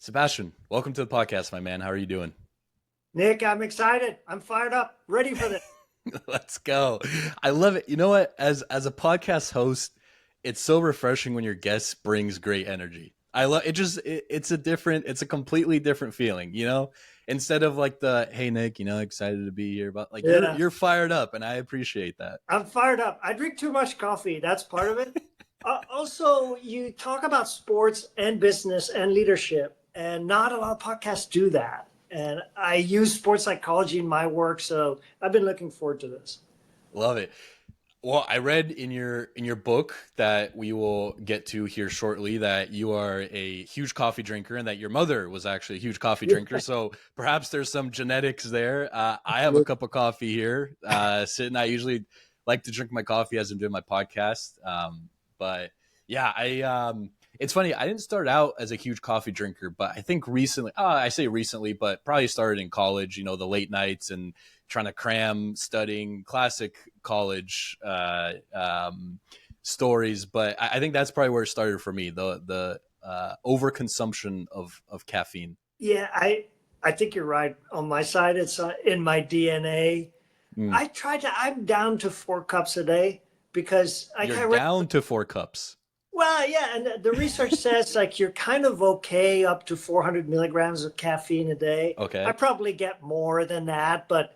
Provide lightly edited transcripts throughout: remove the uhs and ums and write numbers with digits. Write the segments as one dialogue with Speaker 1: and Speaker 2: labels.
Speaker 1: Sebastian, welcome to the podcast, my man. How are you doing?
Speaker 2: Nick, I'm excited. I'm fired up, ready for this.
Speaker 1: Let's go. I love it. You know what? As a podcast host, it's so refreshing when your guest brings great energy. I love it. It's a completely different feeling. Instead of like the hey Nick, excited to be here, but like you're
Speaker 2: Yeah,
Speaker 1: you're fired up, and I appreciate that.
Speaker 2: I'm fired up. I drink too much coffee. That's part of it. Also, you talk about sports and business and leadership, and not a lot of podcasts do that. And I use sports psychology in my work, so I've been looking forward to this.
Speaker 1: Love it. Well, I read in your book that we will get to here shortly that you are a huge coffee drinker and that your mother was actually a huge coffee drinker.
Speaker 2: Yeah,
Speaker 1: So perhaps there's some genetics there. I have a
Speaker 2: absolutely.
Speaker 1: cup of coffee here sitting. I usually like to drink my coffee as I'm doing my podcast. But yeah, it's funny. I didn't start out as a huge coffee drinker, but I think recently, I say recently, but probably started in college. The late nights and trying to cram, studying classic college stories. But I think that's probably where it started for me. The overconsumption of caffeine.
Speaker 2: Yeah, I think you're right. On my side, it's in my DNA.
Speaker 1: Mm.
Speaker 2: I'm down to 4 cups a day because I
Speaker 1: You're
Speaker 2: kind of
Speaker 1: down to 4 cups.
Speaker 2: Well, yeah, and the research says like you're kind of okay up to 400 milligrams of caffeine a day. I
Speaker 1: Okay.
Speaker 2: probably get more than that, but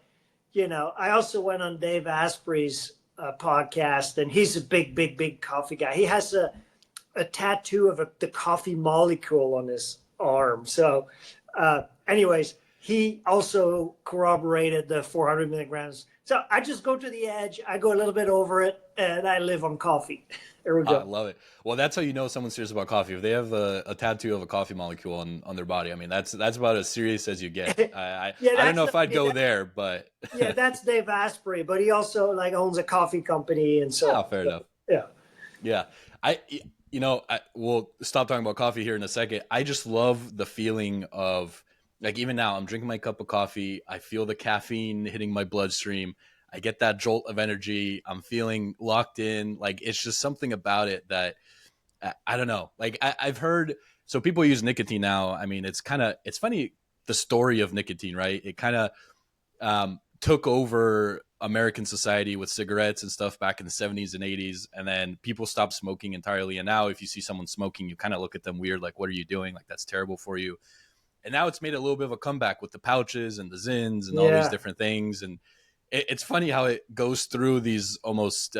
Speaker 2: I also went on Dave Asprey's podcast, and he's a big, big, big coffee guy. He has a tattoo of the coffee molecule on his arm. So, anyways, he also corroborated the 400 milligrams. So I just go to the edge. I go a little bit over it, and I live on coffee. There we
Speaker 1: I
Speaker 2: go.
Speaker 1: love it. Well, that's how you know someone's serious about coffee. If they have a tattoo of a coffee molecule on their body, I mean, that's about as serious as you get.
Speaker 2: Yeah,
Speaker 1: I don't know if I'd go there, but
Speaker 2: yeah, that's Dave Asprey, but he also like owns a coffee company and so
Speaker 1: yeah,
Speaker 2: on.
Speaker 1: fair
Speaker 2: So,
Speaker 1: enough.
Speaker 2: yeah.
Speaker 1: Yeah. I, we'll stop talking about coffee here in a second. I just love the feeling of like, even now I'm drinking my cup of coffee. I feel the caffeine hitting my bloodstream. I get that jolt of energy. I'm feeling locked in. Like, it's just something about it that I don't know. Like I've heard, so people use nicotine now. I mean, it's funny, the story of nicotine, right? It kind of took over American society with cigarettes and stuff back in the 70s and 80s. And then people stopped smoking entirely. And now if you see someone smoking, you kind of look at them weird, like, what are you doing? Like, that's terrible for you. And now it's made a little bit of a comeback with the pouches and the Zins and all these
Speaker 2: Yeah.
Speaker 1: different things. And it's funny how it goes through these almost,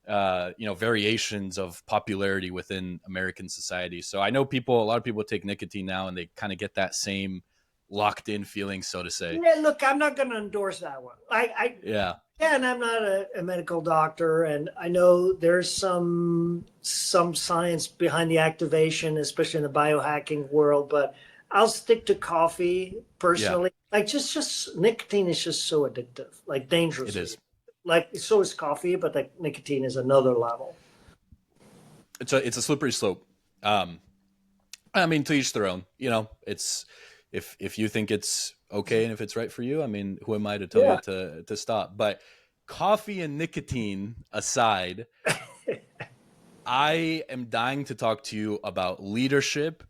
Speaker 1: variations of popularity within American society. So I know a lot of people take nicotine now and they kind of get that same locked in feeling, so to say.
Speaker 2: Yeah, look, I'm not going to endorse that one.
Speaker 1: Yeah.
Speaker 2: Yeah, and I'm not a medical doctor, and I know there's some science behind the activation, especially in the biohacking world. But I'll stick to coffee
Speaker 1: Yeah,
Speaker 2: personally. Like just nicotine is just so addictive, like
Speaker 1: it
Speaker 2: dangerously.
Speaker 1: is.
Speaker 2: Like so is coffee, but like nicotine is another level.
Speaker 1: It's a slippery slope. Um, I mean, to each their own. It's if you think it's okay and if it's right for you. I mean, who am I to tell you
Speaker 2: Yeah.
Speaker 1: to stop? But coffee and nicotine aside, I am dying to talk to you about leadership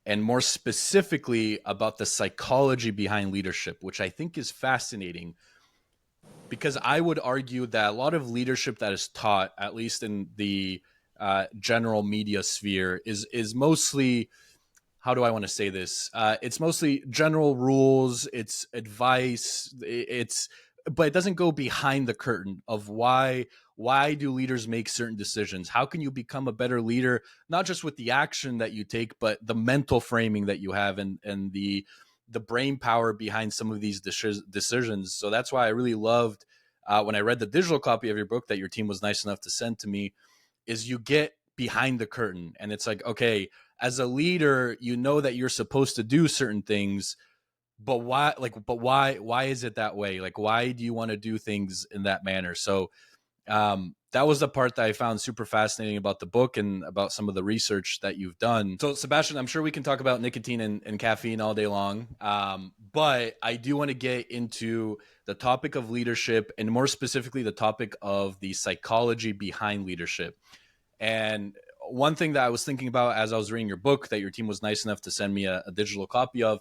Speaker 1: and more specifically about the psychology behind leadership, which I think is fascinating because I would argue that a lot of leadership that is taught, at least in the general media sphere, is mostly, how do I want to say this? It's mostly general rules, it's advice, but it doesn't go behind the curtain of why do leaders make certain decisions? How can you become a better leader, not just with the action that you take, but the mental framing that you have and the brain power behind some of these decisions. So that's why I really loved when I read the digital copy of your book that your team was nice enough to send to me, is you get behind the curtain and it's like, okay, as a leader, you know that you're supposed to do certain things, but why is it that way? Like, why do you want to do things in that manner? So that was the part that I found super fascinating about the book and about some of the research that you've done. So, Sebastian, I'm sure we can talk about nicotine and caffeine all day long, but I do want to get into the topic of leadership and more specifically the topic of the psychology behind leadership. And one thing that I was thinking about as I was reading your book that your team was nice enough to send me a digital copy of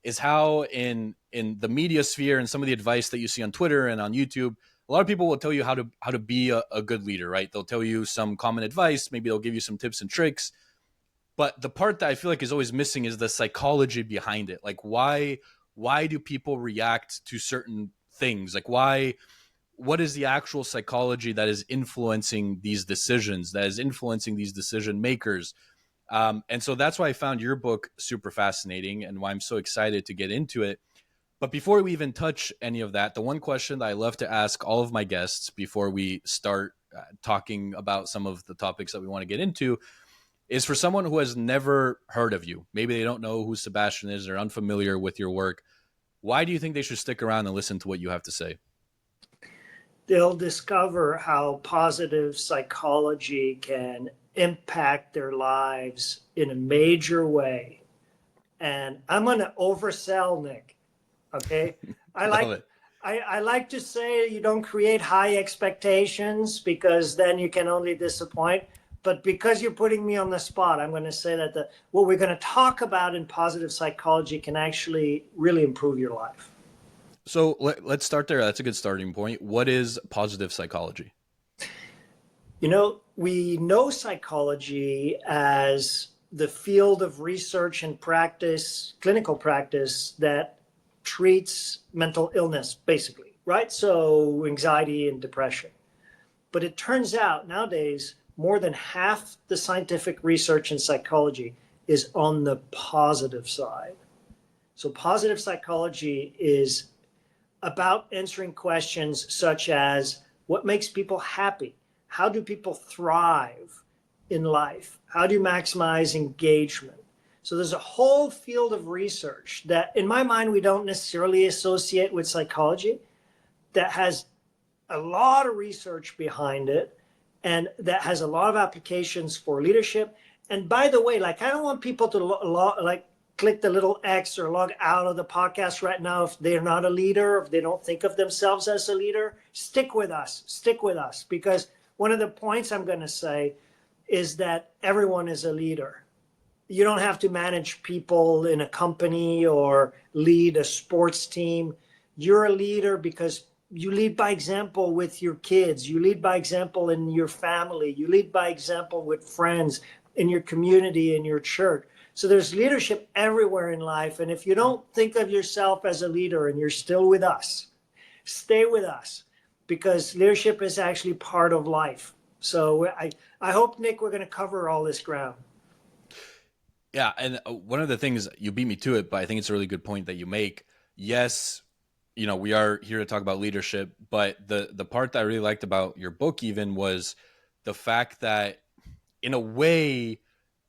Speaker 1: is how in the media sphere and some of the advice that you see on Twitter and on YouTube, a lot of people will tell you how to be a good leader, right? They'll tell you some common advice, maybe they'll give you some tips and tricks. But the part that I feel like is always missing is the psychology behind it. Like why do people react to certain things? Like what is the actual psychology that is influencing these decisions, that is influencing these decision makers? And so that's why I found your book super fascinating and why I'm so excited to get into it. But before we even touch any of that, the one question that I love to ask all of my guests before we start talking about some of the topics that we want to get into is for someone who has never heard of you. Maybe they don't know who Sebastian is, they're unfamiliar with your work. Why do you think they should stick around and listen to what you have to say?
Speaker 2: They'll discover how positive psychology can impact their lives in a major way. And I'm going to oversell, Nick. Okay. I like to say you don't create high expectations because then you can only disappoint. But because you're putting me on the spot, I'm going to say that what we're going to talk about in positive psychology can actually really improve your life.
Speaker 1: So let's start there. That's a good starting point. What is positive psychology?
Speaker 2: We know psychology as the field of research and practice, clinical practice, that treats mental illness, basically, right? So anxiety and depression. But it turns out nowadays, more than half the scientific research in psychology is on the positive side. So positive psychology is about answering questions such as what makes people happy? How do people thrive in life? How do you maximize engagement? So there's a whole field of research that, in my mind, we don't necessarily associate with psychology, that has a lot of research behind it and that has a lot of applications for leadership. And by the way, I don't want people to click the little X or log out of the podcast right now if they're not a leader, if they don't think of themselves as a leader. Stick with us, because one of the points I'm going to say is that everyone is a leader. You don't have to manage people in a company or lead a sports team. You're a leader because you lead by example with your kids. You lead by example in your family. You lead by example with friends, in your community, in your church. So there's leadership everywhere in life. And if you don't think of yourself as a leader and you're still with us, stay with us, because leadership is actually part of life. So I hope, Nick, we're going to cover all this ground.
Speaker 1: Yeah. And one of the things, you beat me to it, but I think it's a really good point that you make. Yes, we are here to talk about leadership, but the part that I really liked about your book even was the fact that, in a way,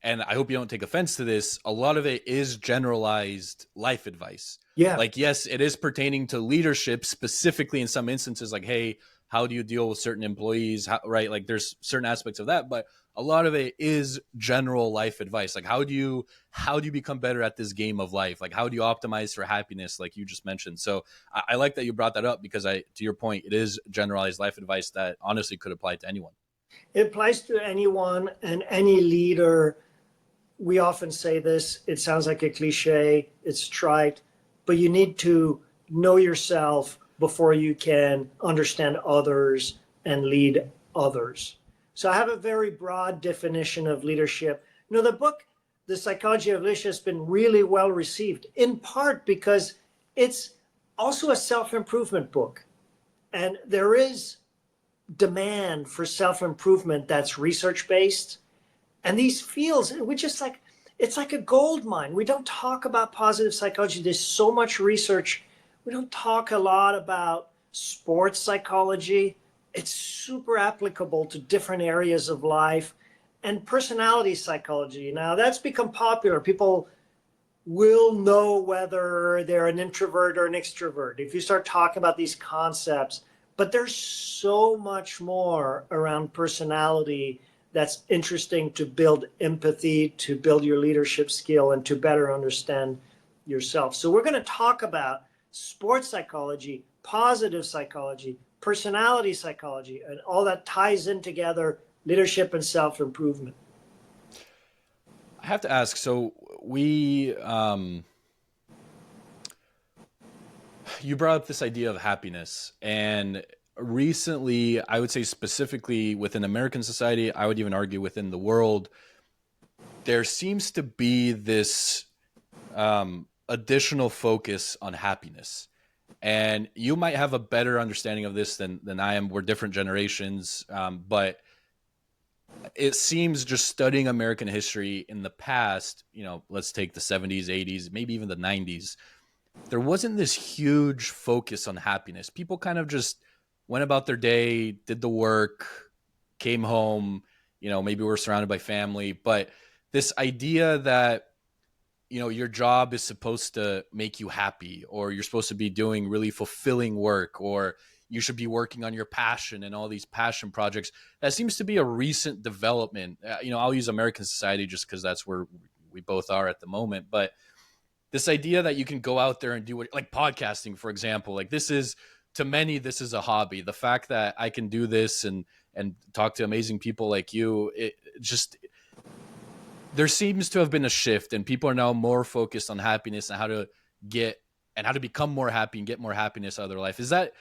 Speaker 1: and I hope you don't take offense to this, a lot of it is generalized life advice.
Speaker 2: Yeah.
Speaker 1: Like, yes, it is pertaining to leadership specifically in some instances, like, hey, how do you deal with certain employees? Right? Like, there's certain aspects of that, but a lot of it is general life advice. Like, how do you become better at this game of life? Like, how do you optimize for happiness, like you just mentioned? So I like that you brought that up, because to your point, it is generalized life advice that honestly could apply to anyone.
Speaker 2: It applies to anyone and any leader. We often say this, it sounds like a cliche, it's trite, but you need to know yourself before you can understand others and lead others. So I have a very broad definition of leadership. The book, The Psychology of Leadership, has been really well received, in part because it's also a self-improvement book. And there is demand for self-improvement that's research-based. And these fields, it's like a gold mine. We don't talk about positive psychology. There's so much research. We don't talk a lot about sports psychology. It's super applicable to different areas of life. And personality psychology. Now, that's become popular. People will know whether they're an introvert or an extrovert if you start talking about these concepts. But there's so much more around personality that's interesting to build empathy, to build your leadership skill, and to better understand yourself. So we're going to talk about sports psychology, positive psychology, personality psychology, and all that ties in together, leadership and self-improvement.
Speaker 1: have to ask, so we you brought up this idea of happiness, and recently, I would say specifically within American society, I would even argue within the world, there seems to be this additional focus on happiness. And you might have a better understanding of this than I am. We're different generations, but it seems, just studying American history in the past, let's take the 70s, 80s, maybe even the 90s, there wasn't this huge focus on happiness. People kind of just went about their day, did the work, came home, maybe we're surrounded by family. But this idea that, your job is supposed to make you happy, or you're supposed to be doing really fulfilling work, or you should be working on your passion and all these passion projects. That seems to be a recent development. I'll use American society just because that's where we both are at the moment. But this idea that you can go out there and do it, like podcasting, for example, like to many, this is a hobby. The fact that I can do this and talk to amazing people like you, there seems to have been a shift, and people are now more focused on happiness and how to become more happy and get more happiness out of their life. Is that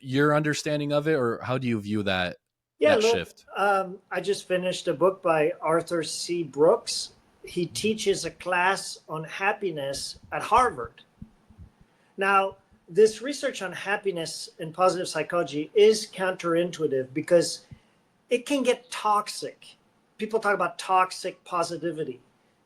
Speaker 1: your understanding of it, or how do you view that
Speaker 2: Yeah, look,
Speaker 1: shift?
Speaker 2: I just finished a book by Arthur C. Brooks. He teaches a class on happiness at Harvard. Now, this research on happiness and positive psychology is counterintuitive because it can get toxic. People talk about toxic positivity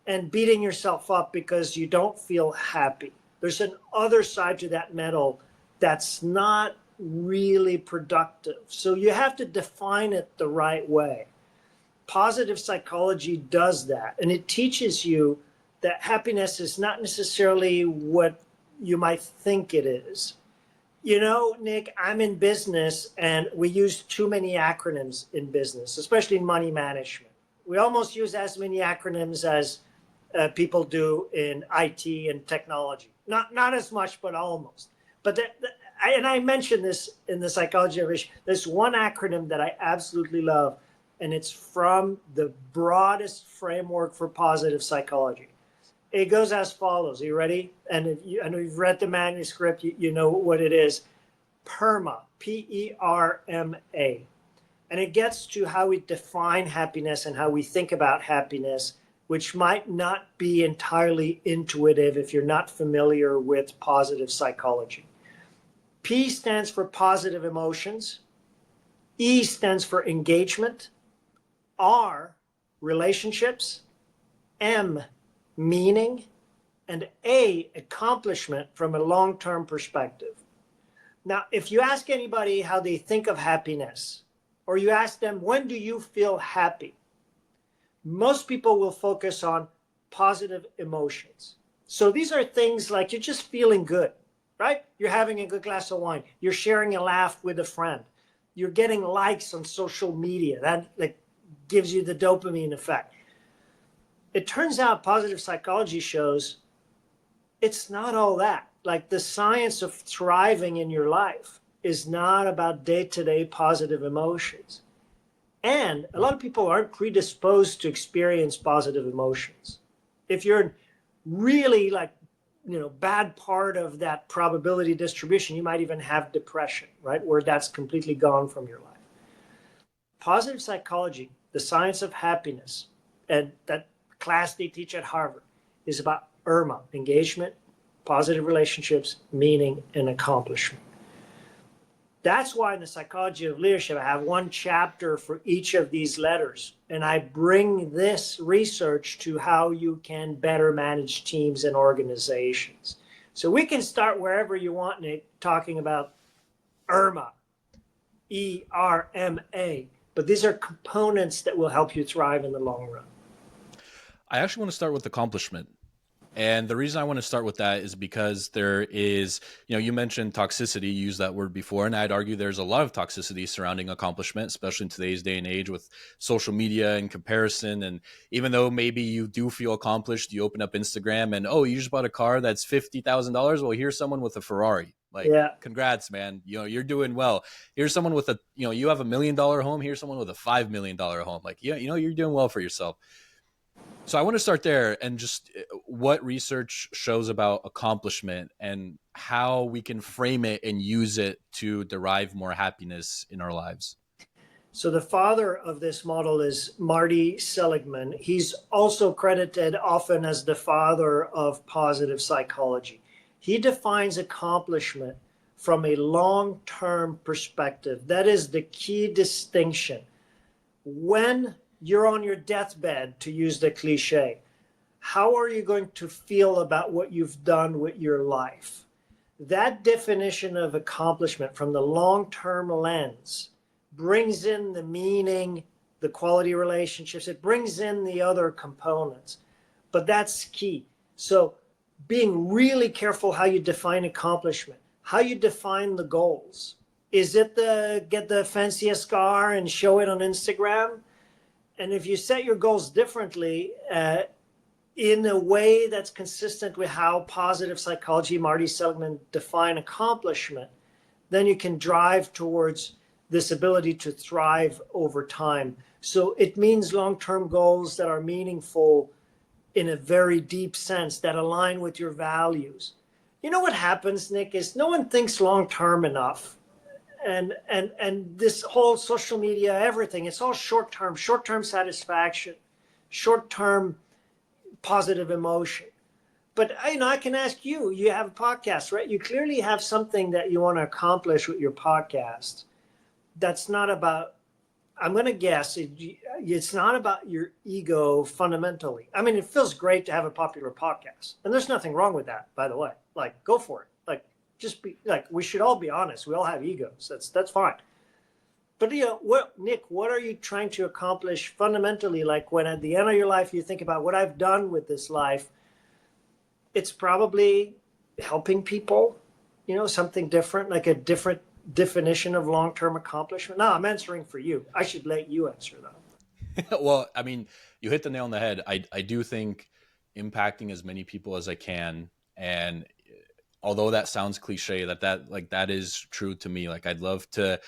Speaker 2: and beating yourself up because you don't feel happy. There's an other side to that medal that's not really productive. So you have to define it the right way. Positive psychology does that, and it teaches you that happiness is not necessarily what you might think it is. Nick, I'm in business, and we use too many acronyms in business, especially in money management. We almost use as many acronyms as people do in IT and technology. Not as much, but almost. But I mentioned this in the psychology of Rich. There's one acronym that I absolutely love, and it's from the broadest framework for positive psychology. It goes as follows. Are you ready? And I know you've read the manuscript. You know what it is. PERMA, P-E-R-M-A. And it gets to how we define happiness and how we think about happiness, which might not be entirely intuitive if you're not familiar with positive psychology. P stands for positive emotions. E stands for engagement. R, relationships. M, meaning. And A, accomplishment from a long-term perspective. Now, if you ask anybody how they think of happiness, or you ask them, when do you feel happy? Most people will focus on positive emotions. So these are things like you're just feeling good, right? You're having a good glass of wine. You're sharing a laugh with a friend. You're getting likes on social media. That gives you the dopamine effect. It turns out positive psychology shows it's not all that. Like, the science of thriving in your life is not about day-to-day positive emotions. And a lot of people aren't predisposed to experience positive emotions. If you're really bad part of that probability distribution, you might even have depression, right? Where that's completely gone from your life. Positive psychology, the science of happiness, and that class they teach at Harvard is about IRMA, engagement, positive relationships, meaning, and accomplishment. That's why in the psychology of leadership, I have one chapter for each of these letters. And I bring this research to how you can better manage teams and organizations. So we can start wherever you want, Nick, talking about IRMA, E-R-M-A. But these are components that will help you thrive in the long run.
Speaker 1: I actually want to start with accomplishment. And the reason I want to start with that is because there is, you mentioned toxicity, you used that word before, and I'd argue there's a lot of toxicity surrounding accomplishment, especially in today's day and age with social media and comparison. And even though maybe you do feel accomplished, you open up Instagram and, oh, you just bought a car that's $50,000. Well, here's someone with a Ferrari. Congrats, man. You're doing well. Here's someone with you have $1 million home. Here's someone with a $5 million home. You're doing well for yourself. So I want to start there and just what research shows about accomplishment and how we can frame it and use it to derive more happiness in our lives.
Speaker 2: So the father of this model is Marty Seligman. He's also credited often as the father of positive psychology. He defines accomplishment from a long-term perspective. That is the key distinction. When you're on your deathbed, to use the cliche, how are you going to feel about what you've done with your life? That definition of accomplishment from the long-term lens brings in the meaning, the quality relationships, it brings in the other components. But that's key. So being really careful how you define accomplishment, how you define the goals. Is it the get the fanciest car and show it on Instagram? And if you set your goals differently, in a way that's consistent with how positive psychology, Marty Seligman, define accomplishment, then you can drive towards this ability to thrive over time. So it means long-term goals that are meaningful in a very deep sense, that align with your values. You know what happens, Nick, is no one thinks long-term enough. And this whole social media, everything, it's all short-term satisfaction, short-term positive emotion. But I can ask you, you have a podcast, right? You clearly have something that you want to accomplish with your podcast. That's not about, I'm going to guess, it's not about your ego fundamentally. I mean, it feels great to have a popular podcast. And there's nothing wrong with that, by the way. Like, go for it. Like, just be, like, we should all be honest. We all have egos. That's fine. But, Nick, what are you trying to accomplish fundamentally? Like, when at the end of your life, you think about what I've done with this life, it's probably helping people, something different, like a different definition of long-term accomplishment. No, I'm answering for you. I should let you answer that.
Speaker 1: Well, I mean, you hit the nail on the head. I do think impacting as many people as I can. And although that sounds cliche, that is true to me. Like, I'd love to,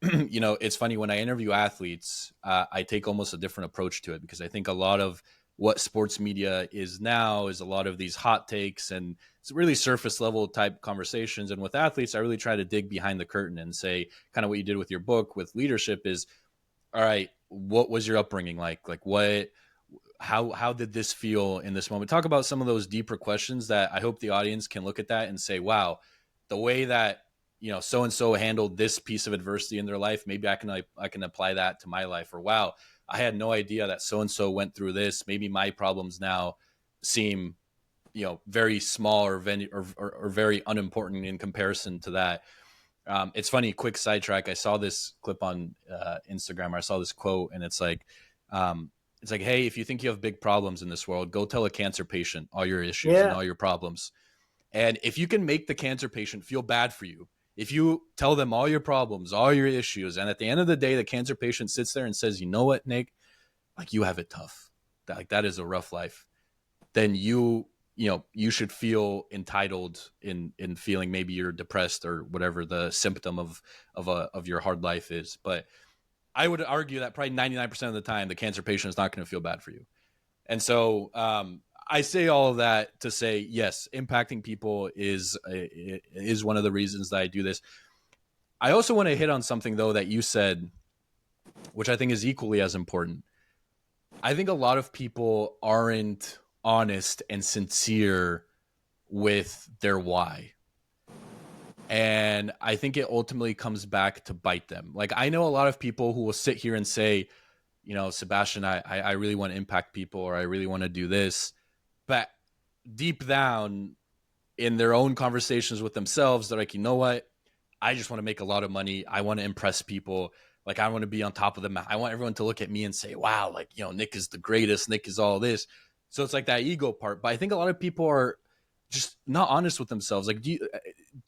Speaker 1: it's funny when I interview athletes, I take almost a different approach to it, because I think a lot of what sports media is now is a lot of these hot takes and it's really surface level type conversations. And with athletes, I really try to dig behind the curtain and say kind of what you did with your book with leadership is, all right, what was your upbringing like? Like how did this feel in this moment? Talk about some of those deeper questions that I hope the audience can look at that and say, wow, the way that, so-and-so handled this piece of adversity in their life, maybe I can apply that to my life. Or, wow, I had no idea that so-and-so went through this. Maybe my problems now seem, very small or very unimportant in comparison to that. It's funny, quick sidetrack. I saw this clip on Instagram. I saw this quote and it's like, hey, if you think you have big problems in this world, go tell a cancer patient all your issues and all your problems. And if you can make the cancer patient feel bad for you, if you tell them all your problems, all your issues, and at the end of the day, the cancer patient sits there and says, you know what, Nick, like, you have it tough. That is a rough life. Then you should feel entitled in feeling maybe you're depressed or whatever the symptom of your hard life is. But I would argue that probably 99% of the time, the cancer patient is not going to feel bad for you. And so, I say all of that to say, yes, impacting people is one of the reasons that I do this. I also want to hit on something, though, that you said, which I think is equally as important. I think a lot of people aren't honest and sincere with their why. And I think it ultimately comes back to bite them. Like, I know a lot of people who will sit here and say, Sebastian, I really want to impact people, or I really want to do this. But deep down in their own conversations with themselves, they're like, you know what? I just want to make a lot of money. I want to impress people. Like, I want to be on top of them. I want everyone to look at me and say, wow, like, Nick is the greatest. Nick is all this. So it's like that ego part. But I think a lot of people are just not honest with themselves. Like, do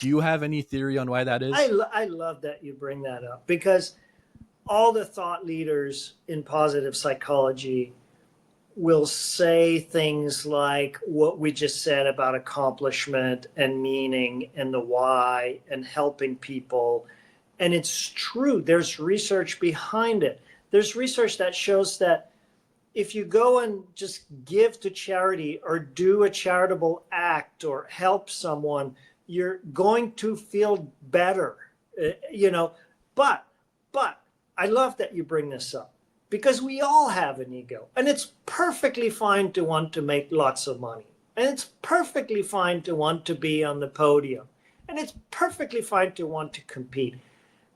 Speaker 1: you have any theory on why that is?
Speaker 2: I love that you bring that up, because all the thought leaders in positive psychology will say things like what we just said about accomplishment and meaning and the why and helping people. And it's true. There's research behind it. There's research that shows that if you go and just give to charity or do a charitable act or help someone, you're going to feel better, you know. But, but I love that you bring this up because we all have an ego, and it's perfectly fine to want to make lots of money, and it's perfectly fine to want to be on the podium, and it's perfectly fine to want to compete.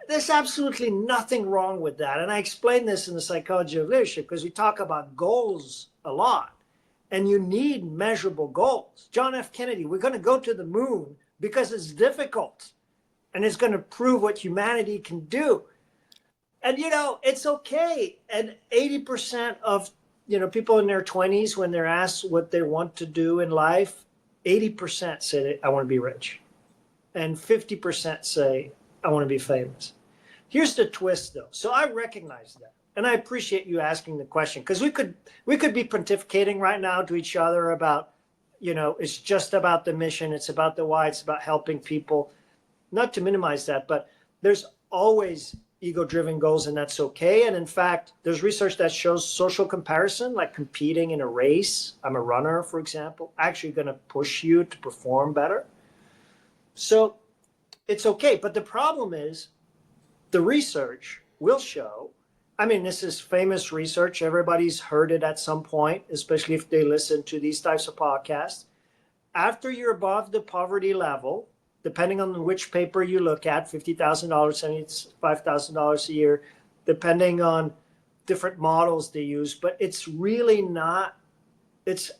Speaker 2: There's absolutely nothing wrong with that. And I explain this in the psychology of leadership because we talk about goals a lot, and you need measurable goals. John F. Kennedy, we're going to go to the moon because it's difficult and it's going to prove what humanity can do. And, you know, it's okay. And 80% of, you know, people in their 20s, when they're asked what they want to do in life, 80% say, I want to be rich. And 50% say, I want to be famous. Here's the twist, though. So I recognize that, and I appreciate you asking the question, because we could be pontificating right now to each other about, you know, it's just about the mission, it's about the why, it's about helping people. Not to minimize that, but there's always ego-driven goals, and that's okay. And in fact, there's research that shows social comparison, like competing in a race. I'm a runner, for example, actually going to push you to perform better. So it's okay. But the problem is, the research will show, I mean, this is famous research. Everybody's heard it at some point, especially if they listen to these types of podcasts. After you're above the poverty level, depending on which paper you look at, $50,000, $75,000 a year, depending on different models they use, but it's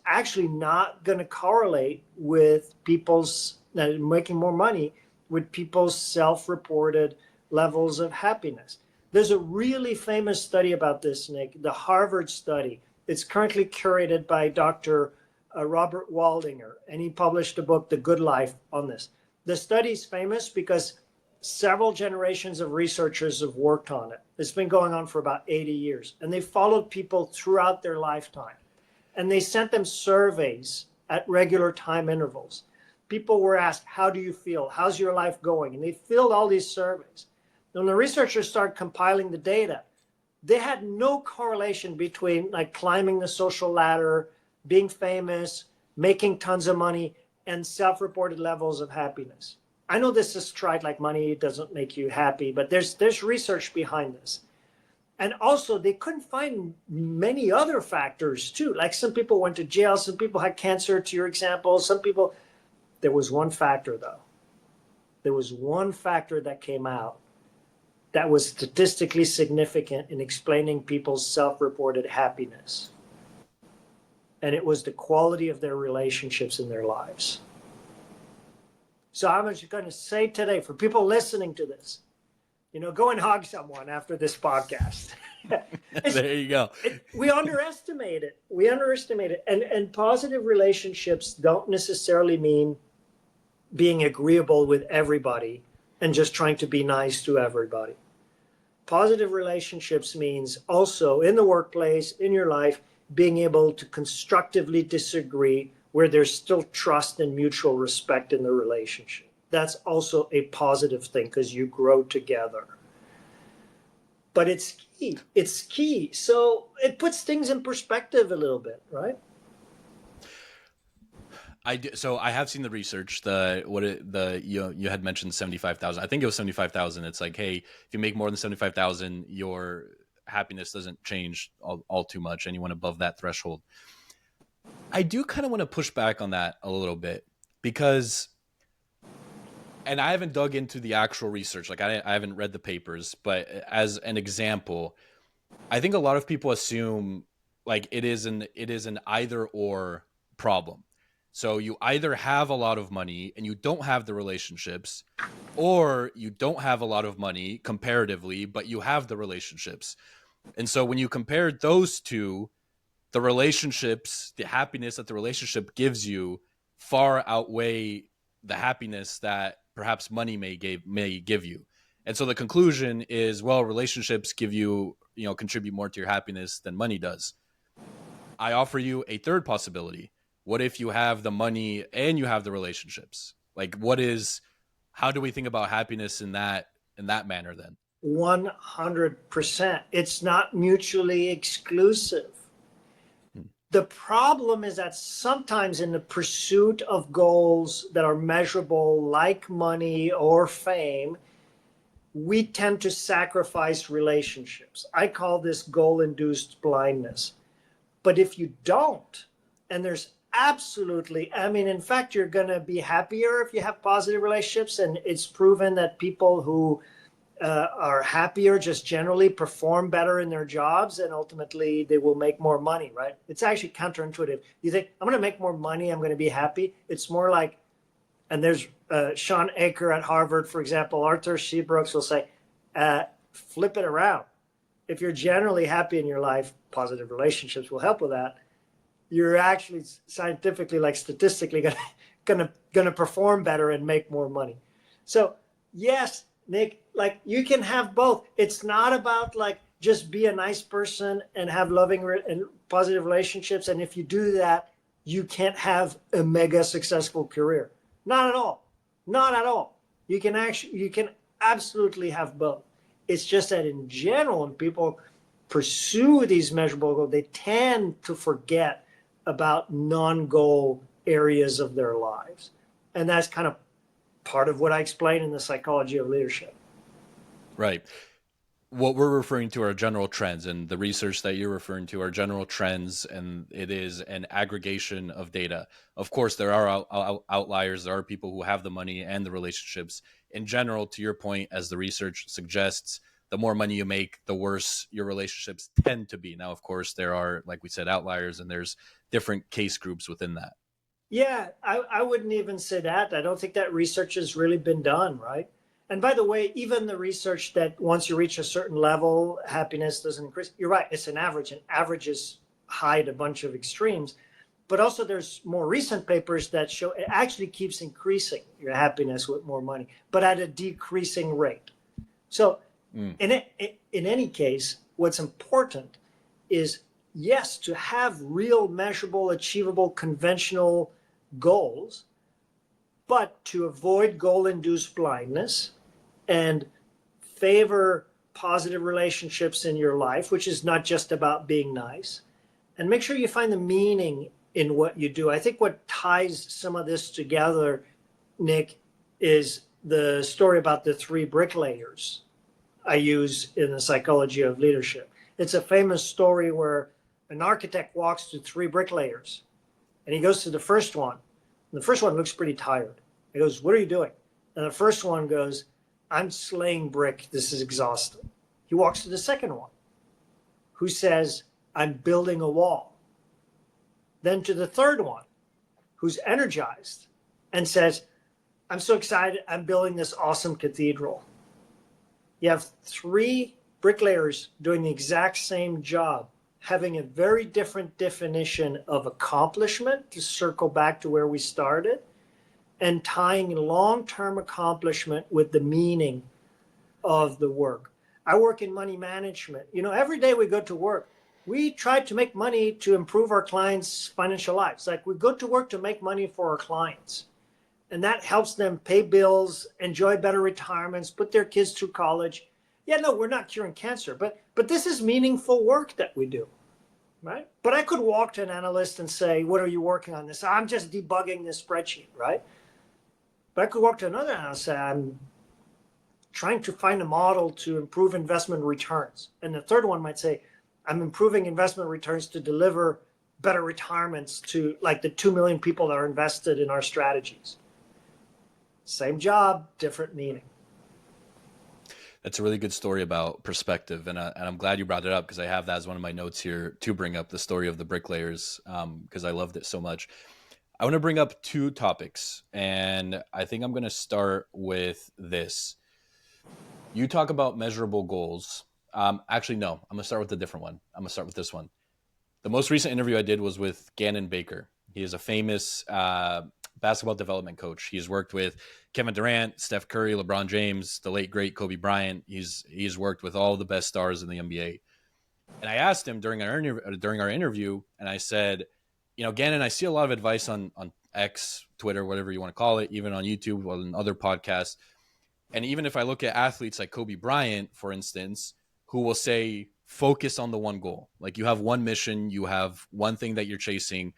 Speaker 2: actually not going to correlate with people's making more money, with people's self-reported levels of happiness. There's a really famous study about this, Nick, the Harvard study. It's currently curated by Dr. Robert Waldinger, and he published a book, The Good Life, on this. The study is famous because several generations of researchers have worked on it. It's been going on for about 80 years, and they followed people throughout their lifetime, and they sent them surveys at regular time intervals. People were asked, how do you feel? How's your life going? And they filled all these surveys. When the researchers started compiling the data, they had no correlation between like climbing the social ladder, being famous, making tons of money, and self-reported levels of happiness. I know this is trite, like money doesn't make you happy, but there's research behind this. And also, they couldn't find many other factors too. Like some people went to jail, some people had cancer, to your example, some people. There was one factor, though. There was one factor that came out that was statistically significant in explaining people's self-reported happiness. And it was the quality of their relationships in their lives. So I'm just going to say today, for people listening to this, you know, go and hug someone after this podcast.
Speaker 1: There you go.
Speaker 2: We underestimate it. We underestimate it. And positive relationships don't necessarily mean being agreeable with everybody and just trying to be nice to everybody. Positive relationships means also in the workplace, in your life, being able to constructively disagree where there's still trust and mutual respect in the relationship. That's also a positive thing because you grow together. But it's key. It's key. So it puts things in perspective a little bit, right?
Speaker 1: So I have seen the research. You had mentioned 75,000. I think it was 75,000. It's like, hey, if you make more than 75,000, your happiness doesn't change all too much. Anyone above that threshold. I do kind of want to push back on that a little bit because, and I haven't dug into the actual research. Like I haven't read the papers, but as an example, I think a lot of people assume like it is an either or problem. So you either have a lot of money and you don't have the relationships, or you don't have a lot of money comparatively, but you have the relationships. And so when you compare those two, the relationships, the happiness that the relationship gives you far outweigh the happiness that perhaps money may give you. And so the conclusion is, well, relationships give you, contribute more to your happiness than money does. I offer you a third possibility. What if you have the money and you have the relationships? Like, how do we think about happiness in that manner then?
Speaker 2: 100%. It's not mutually exclusive. The problem is that sometimes in the pursuit of goals that are measurable, like money or fame, we tend to sacrifice relationships. I call this goal induced blindness. But if you don't, and there's absolutely, I mean, in fact, you're going to be happier if you have positive relationships. And it's proven that people who are happier just generally perform better in their jobs, and ultimately they will make more money, right? It's actually counterintuitive. You think, I'm going to make more money, I'm going to be happy. It's more like, and there's Sean Aker at Harvard, for example, Arthur C. Brooks will say, flip it around. If you're generally happy in your life, positive relationships will help with that. You're actually scientifically, like statistically, gonna perform better and make more money. So yes, Nick, like you can have both. It's not about like just be a nice person and have loving and positive relationships. And if you do that, you can't have a mega successful career. Not at all. Not at all. You can absolutely have both. It's just that in general, when people pursue these measurable goals, they tend to forget about non-goal areas of their lives. And that's kind of part of what I explain in the psychology of leadership.
Speaker 1: Right. What we're referring to are general trends, and the research that you're referring to are general trends, and it is an aggregation of data. Of course, there are outliers. There are people who have the money and the relationships. In general, to your point, as the research suggests, the more money you make, the worse your relationships tend to be. Now, of course, there are, like we said, outliers, and there's different case groups within that.
Speaker 2: Yeah, I wouldn't even say that. I don't think that research has really been done, right? And by the way, even the research that once you reach a certain level, happiness doesn't increase. You're right, it's an average, and averages hide a bunch of extremes. But also there's more recent papers that show it actually keeps increasing your happiness with more money, but at a decreasing rate. So in any case, what's important is, yes, to have real, measurable, achievable, conventional goals, but to avoid goal-induced blindness and favor positive relationships in your life, which is not just about being nice, and make sure you find the meaning in what you do. I think what ties some of this together, Nick, is the story about the three bricklayers I use in the psychology of leadership. It's a famous story where an architect walks to three bricklayers, and he goes to the first one. And the first one looks pretty tired. He goes, "What are you doing?" And the first one goes, "I'm slaying brick. This is exhausting." He walks to the second one, who says, "I'm building a wall." Then to the third one, who's energized and says, "I'm so excited. I'm building this awesome cathedral." You have three bricklayers doing the exact same job, having a very different definition of accomplishment, to circle back to where we started, and tying long-term accomplishment with the meaning of the work. I work in money management. You know, every day we go to work, we try to make money to improve our clients' financial lives. Like, we go to work to make money for our clients. And that helps them pay bills, enjoy better retirements, put their kids through college. Yeah, no, we're not curing cancer, but this is meaningful work that we do, right? But I could walk to an analyst and say, "What are you working on this?" "I'm just debugging this spreadsheet," right? But I could walk to another analyst and say, "I'm trying to find a model to improve investment returns." And the third one might say, "I'm improving investment returns to deliver better retirements to like the 2 million people that are invested in our strategies." Same job, different meaning.
Speaker 1: That's a really good story about perspective, and I'm glad you brought it up, because I have that as one of my notes here to bring up, the story of the bricklayers, because I loved it so much. I want to bring up two topics, and I think I'm going to start with this. You talk about measurable goals. Actually, no, I'm going to start with a different one. I'm going to start with this one. The most recent interview I did was with Gannon Baker. He is a famous basketball development coach. He's worked with Kevin Durant, Steph Curry, LeBron James, the late, great Kobe Bryant. He's worked with all the best stars in the NBA. And I asked him during our interview, and I said, you know, Gannon, I see a lot of advice on X, Twitter, whatever you want to call it, even on YouTube or on other podcasts. And even if I look at athletes like Kobe Bryant, for instance, who will say focus on the one goal. Like you have one mission, you have one thing that you're chasing.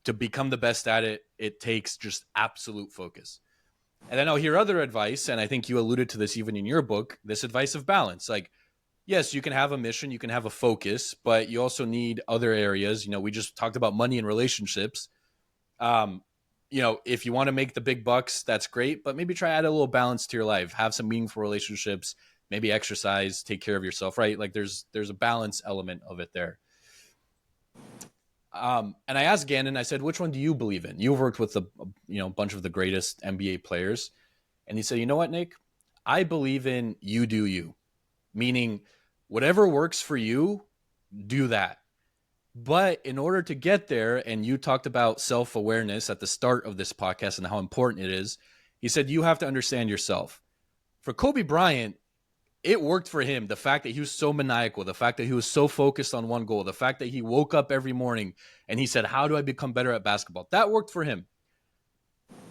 Speaker 1: To become the best at it, it takes just absolute focus. And then I'll hear other advice, and I think you alluded to this even in your book, this advice of balance. Like, yes, you can have a mission, you can have a focus, but you also need other areas. You know, we just talked about money and relationships. Um, you know, if you want to make the big bucks, that's great, but maybe try to add a little balance to your life, have some meaningful relationships, maybe exercise, take care of yourself, right? Like there's a balance element of it there. And I asked Gannon, I said, which one do you believe in? You've worked with a bunch of the greatest NBA players. And he said, you know what, Nick? I believe in you do you, meaning whatever works for you, do that. But in order to get there, and you talked about self-awareness at the start of this podcast and how important it is, he said, you have to understand yourself. For Kobe Bryant, it worked for him. The fact that he was so maniacal, the fact that he was so focused on one goal, the fact that he woke up every morning and he said, how do I become better at basketball? That worked for him.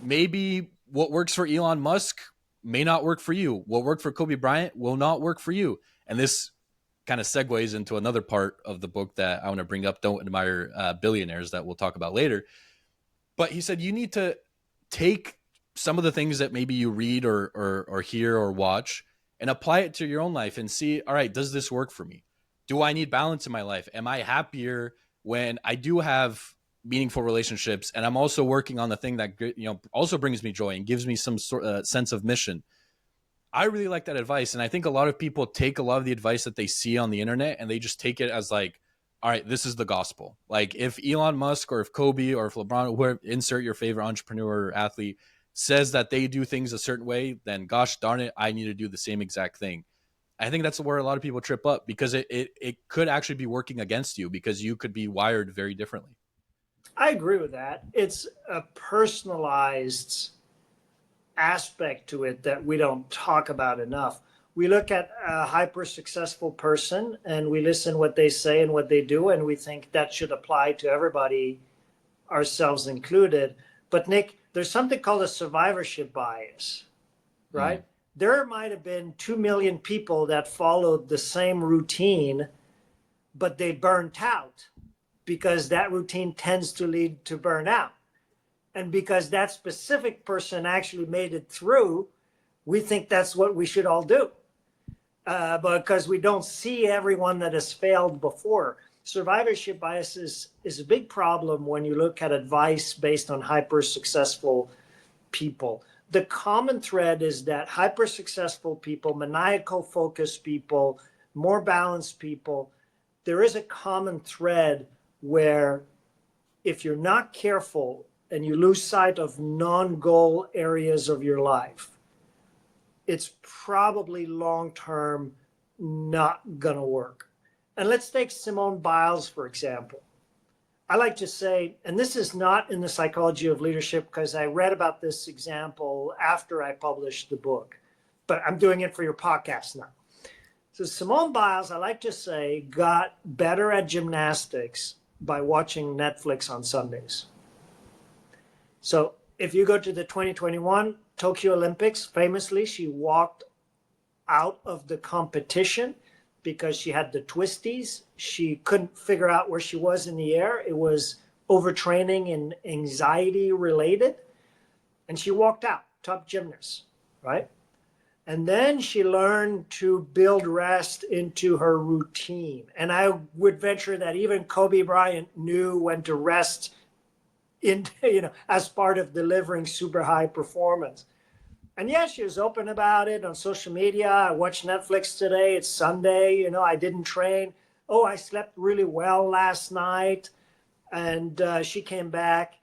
Speaker 1: Maybe what works for Elon Musk may not work for you. What worked for Kobe Bryant will not work for you. And this kind of segues into another part of the book that I want to bring up, Don't Admire Billionaires, that we'll talk about later. But he said, you need to take some of the things that maybe you read or hear or watch and apply it to your own life and see, all right, does this work for me? Do I need balance in my life? Am I happier when I do have meaningful relationships and I'm also working on the thing that, you know, also brings me joy and gives me some sort of sense of mission? I really like that advice. And I think a lot of people take a lot of the advice that they see on the internet and they just take it as like, all right, this is the gospel. Like if Elon Musk or if Kobe or if LeBron, whoever, insert your favorite entrepreneur or athlete, says that they do things a certain way, then gosh darn it, I need to do the same exact thing. I think that's where a lot of people trip up because it could actually be working against you because you could be wired very differently.
Speaker 2: I agree with that. It's a personalized aspect to it that we don't talk about enough. We look at a hyper successful person and we listen what they say and what they do, and we think that should apply to everybody, ourselves included. But Nick, there's something called a survivorship bias, right? Mm. There might have been 2 million people that followed the same routine, but they burnt out because that routine tends to lead to burnout. And because that specific person actually made it through, we think that's what we should all do. Because we don't see everyone that has failed before. Survivorship bias is a big problem when you look at advice based on hyper successful people. The common thread is that hyper successful people, maniacal focused people, more balanced people, there is a common thread where if you're not careful and you lose sight of non-goal areas of your life, it's probably long-term not going to work. And let's take Simone Biles, for example. I like to say, and this is not in the psychology of leadership because I read about this example after I published the book, but I'm doing it for your podcast now. So Simone Biles, I like to say, got better at gymnastics by watching Netflix on Sundays. So if you go to the 2021 Tokyo Olympics, famously, she walked out of the competition because she had the twisties. She couldn't figure out where she was in the air. It was overtraining and anxiety related. And she walked out, top gymnast, right? And then she learned to build rest into her routine. And I would venture that even Kobe Bryant knew when to rest in, as part of delivering super high performance. And yeah, she was open about it on social media. I watched Netflix today. It's Sunday. I didn't train. Oh, I slept really well last night. And she came back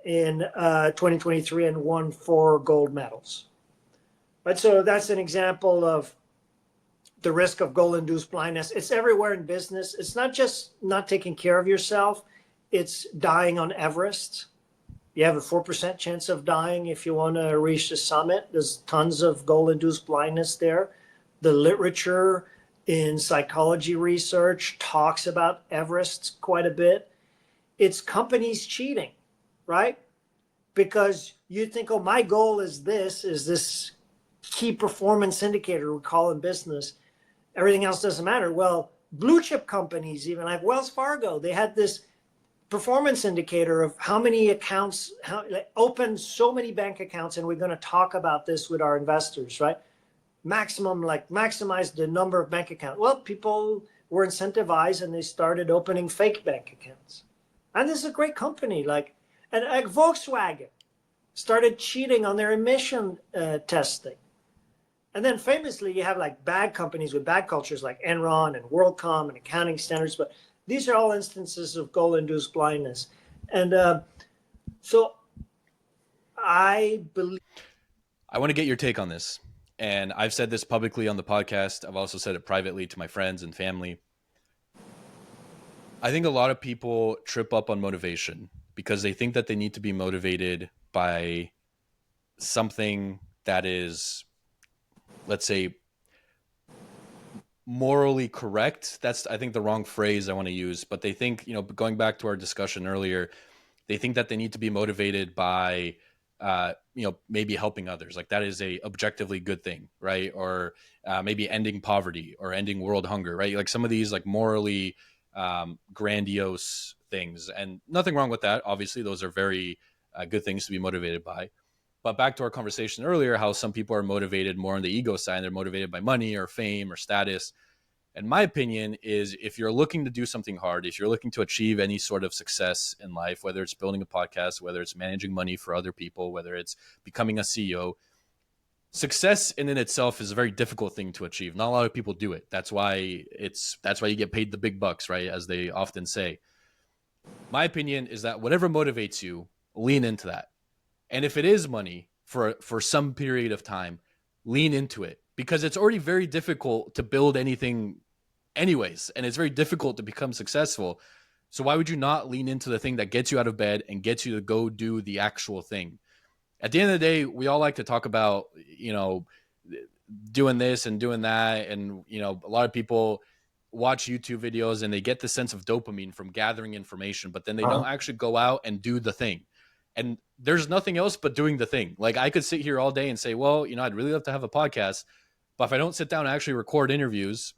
Speaker 2: in 2023 and won 4 gold medals. But so that's an example of the risk of goal-induced blindness. It's everywhere in business. It's not just not taking care of yourself. It's dying on Everest. You have a 4% chance of dying if you want to reach the summit. There's tons of goal-induced blindness there. The literature in psychology research talks about Everest quite a bit. It's companies cheating, right? Because you think, oh, my goal is this key performance indicator we call in business. Everything else doesn't matter. Well, blue chip companies, even like Wells Fargo, they had this performance indicator of how many accounts, open so many bank accounts, and we're going to talk about this with our investors, right? Maximize the number of bank accounts. Well, people were incentivized and they started opening fake bank accounts. And this is a great company, and like Volkswagen started cheating on their emission testing. And then famously, you have like bad companies with bad cultures like Enron and WorldCom and accounting standards. But these are all instances of goal-induced blindness. And so I believe.
Speaker 1: I want to get your take on this. And I've said this publicly on the podcast. I've also said it privately to my friends and family. I think a lot of people trip up on motivation because they think that they need to be motivated by something that is, let's say, morally correct. That's, I think, the wrong phrase I want to use. But they think, going back to our discussion earlier, they think that they need to be motivated by, maybe helping others. Like that is a objectively good thing, right? Or maybe ending poverty or ending world hunger, right? Like some of these like morally grandiose things, and nothing wrong with that. Obviously, those are very good things to be motivated by. But back to our conversation earlier, how some people are motivated more on the ego side. They're motivated by money or fame or status. And my opinion is if you're looking to do something hard, if you're looking to achieve any sort of success in life, whether it's building a podcast, whether it's managing money for other people, whether it's becoming a CEO, success in itself is a very difficult thing to achieve. Not a lot of people do it. That's why you get paid the big bucks, right? As they often say. My opinion is that whatever motivates you, lean into that. And if it is money for some period of time, lean into it, because it's already very difficult to build anything anyways. And it's very difficult to become successful. So why would you not lean into the thing that gets you out of bed and gets you to go do the actual thing? At the end of the day, we all like to talk about, doing this and doing that. And, a lot of people watch YouTube videos and they get the sense of dopamine from gathering information, but then they don't actually go out and do the thing. And there's nothing else but doing the thing. Like I could sit here all day and say, well, I'd really love to have a podcast, but if I don't sit down and actually record interviews,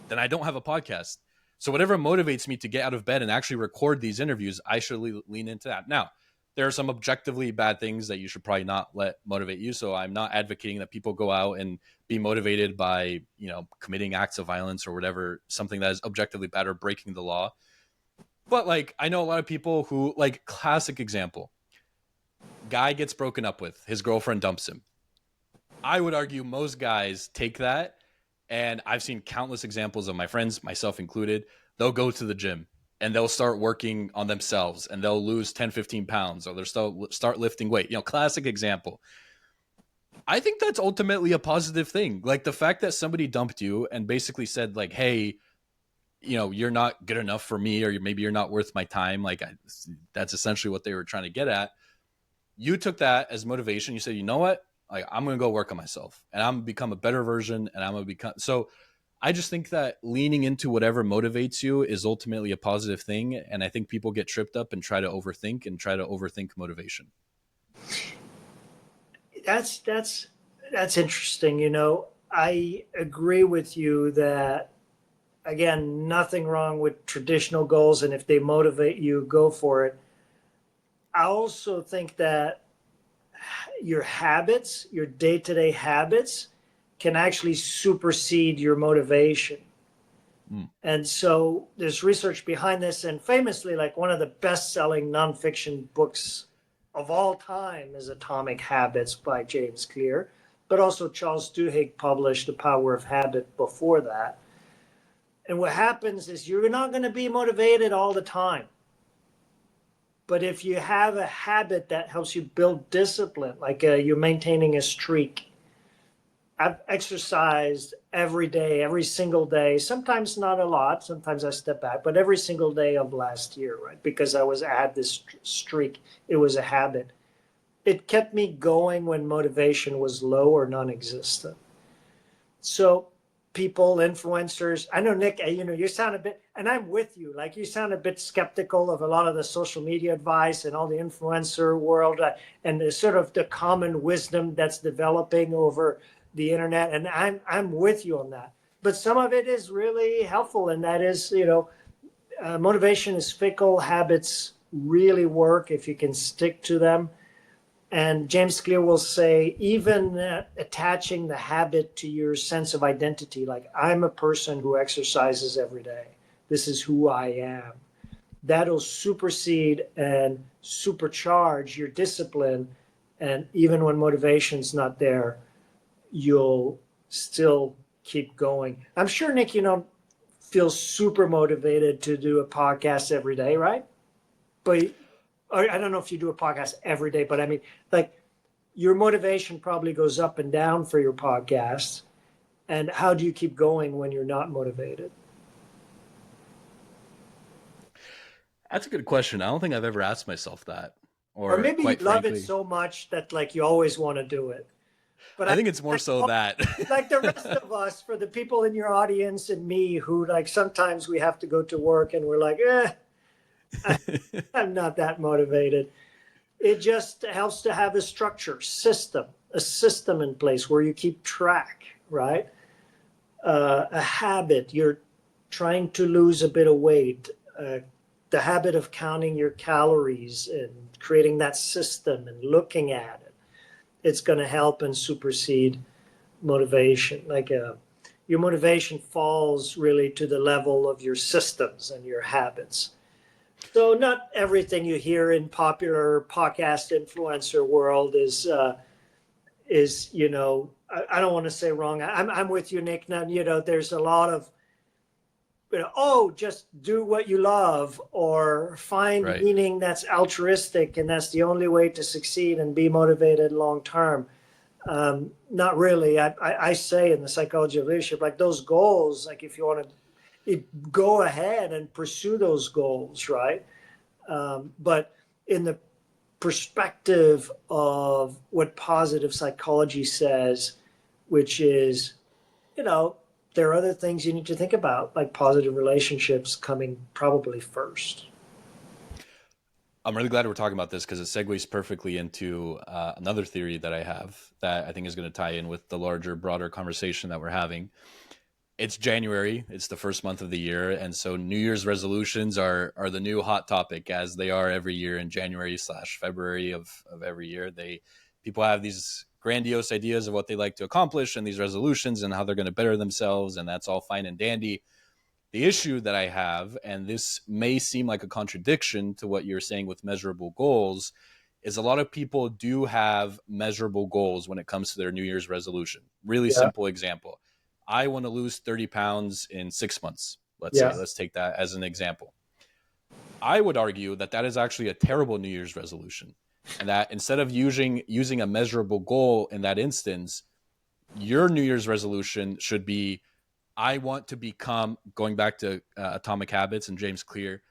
Speaker 1: then I don't have a podcast. So whatever motivates me to get out of bed and actually record these interviews, I should lean into that. Now, there are some objectively bad things that you should probably not let motivate you. So I'm not advocating that people go out and be motivated by, committing acts of violence or whatever, something that is objectively bad or breaking the law. But like, I know a lot of people who, like, classic example, guy gets broken up with, his girlfriend dumps him. I would argue most guys take that, and I've seen countless examples of my friends, myself included, they'll go to the gym and they'll start working on themselves and they'll lose 10, 15 pounds or they'll start lifting weight. Classic example. I think that's ultimately a positive thing. Like the fact that somebody dumped you and basically said like, hey, you're not good enough for me, or maybe you're not worth my time. Like that's essentially what they were trying to get at. You took that as motivation. You said, you know what? Like I'm going to go work on myself and I'm going to become a better version, and I'm going to become. So I just think that leaning into whatever motivates you is ultimately a positive thing. And I think people get tripped up and try to overthink motivation.
Speaker 2: That's interesting. I agree with you that, again, nothing wrong with traditional goals, and if they motivate you, go for it. I also think that your habits, your day-to-day habits, can actually supersede your motivation. And so there's research behind this, and famously, like one of the best-selling nonfiction books of all time is Atomic Habits by James Clear, but also Charles Duhigg published The Power of Habit before that. And what happens is you're not going to be motivated all the time. But if you have a habit that helps you build discipline, like you're maintaining a streak, I've exercised every day, every single day, sometimes not a lot, sometimes I step back, but every single day of last year, right? Because I had this streak, it was a habit. It kept me going when motivation was low or non-existent. So people, influencers, I know, Nick, you sound a bit, and I'm with you, like you sound a bit skeptical of a lot of the social media advice and all the influencer world and the sort of the common wisdom that's developing over the internet. And I'm with you on that. but some of it is really helpful, and that is, motivation is fickle. Habits really work if you can stick to them. And James Clear will say, even attaching the habit to your sense of identity, like I'm a person who exercises every day. This is who I am. That'll supersede and supercharge your discipline. And even when motivation's not there, you'll still keep going. I'm sure, Nick, feel super motivated to do a podcast every day, right? But I don't know if you do a podcast every day, but I mean, like your motivation probably goes up and down for your podcast. And how do you keep going when you're not motivated?
Speaker 1: That's a good question. I don't think I've ever asked myself that.
Speaker 2: Or
Speaker 1: Or
Speaker 2: maybe you
Speaker 1: quite
Speaker 2: love it
Speaker 1: frankly,
Speaker 2: so much that like you always want to do it. But
Speaker 1: I think it's more so that.
Speaker 2: like the rest of us, for the people in your audience and me who like sometimes we have to go to work and we're like, I'm not that motivated. It just helps to have a structure, a system in place where you keep track, right? A habit. You're trying to lose a bit of weight. The habit of counting your calories and creating that system and looking at it. It's going to help and supersede motivation. Like your motivation falls really to the level of your systems and your habits. So not everything you hear in popular podcast influencer world is I don't want to say wrong. I'm with you, Nick. Now there's a lot of just do what you love or find
Speaker 1: Right.
Speaker 2: meaning that's altruistic and that's the only way to succeed and be motivated long term. Not really. I say in the psychology of leadership, like those goals, like if you want to go ahead and pursue those goals, right? But in the perspective of what positive psychology says, which is, there are other things you need to think about, like positive relationships coming probably first.
Speaker 1: I'm really glad we're talking about this because it segues perfectly into another theory that I have that I think is going to tie in with the larger, broader conversation that we're having. It's January. It's the first month of the year. And so New Year's resolutions are the new hot topic, as they are every year in January/February of every year. People have these grandiose ideas of what they like to accomplish and these resolutions and how they're going to better themselves. And that's all fine and dandy. The issue that I have, and this may seem like a contradiction to what you're saying with measurable goals, is a lot of people do have measurable goals when it comes to their New Year's resolution. Really
Speaker 2: Yeah.
Speaker 1: simple example. I want to lose 30 pounds in 6 months. Let's
Speaker 2: Yeah.
Speaker 1: say, let's take that as an example. I would argue that that is actually a terrible New Year's resolution. And that instead of using a measurable goal in that instance, your New Year's resolution should be, I want to become, going back to Atomic Habits and James Clear,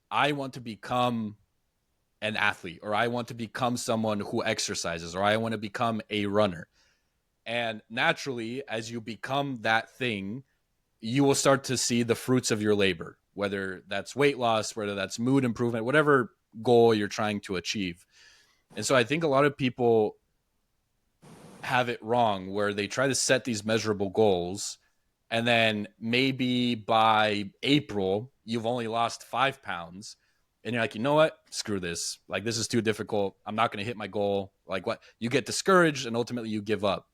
Speaker 1: I want to become an athlete, or I want to become someone who exercises, or I want to become a runner. And naturally, as you become that thing, you will start to see the fruits of your labor, whether that's weight loss, whether that's mood improvement, whatever goal you're trying to achieve. And so I think a lot of people have it wrong where they try to set these measurable goals, and then maybe by April, you've only lost 5 pounds. And you're like, you know what? Screw this. Like, this is too difficult. I'm not going to hit my goal. Like, what? You get discouraged and ultimately you give up.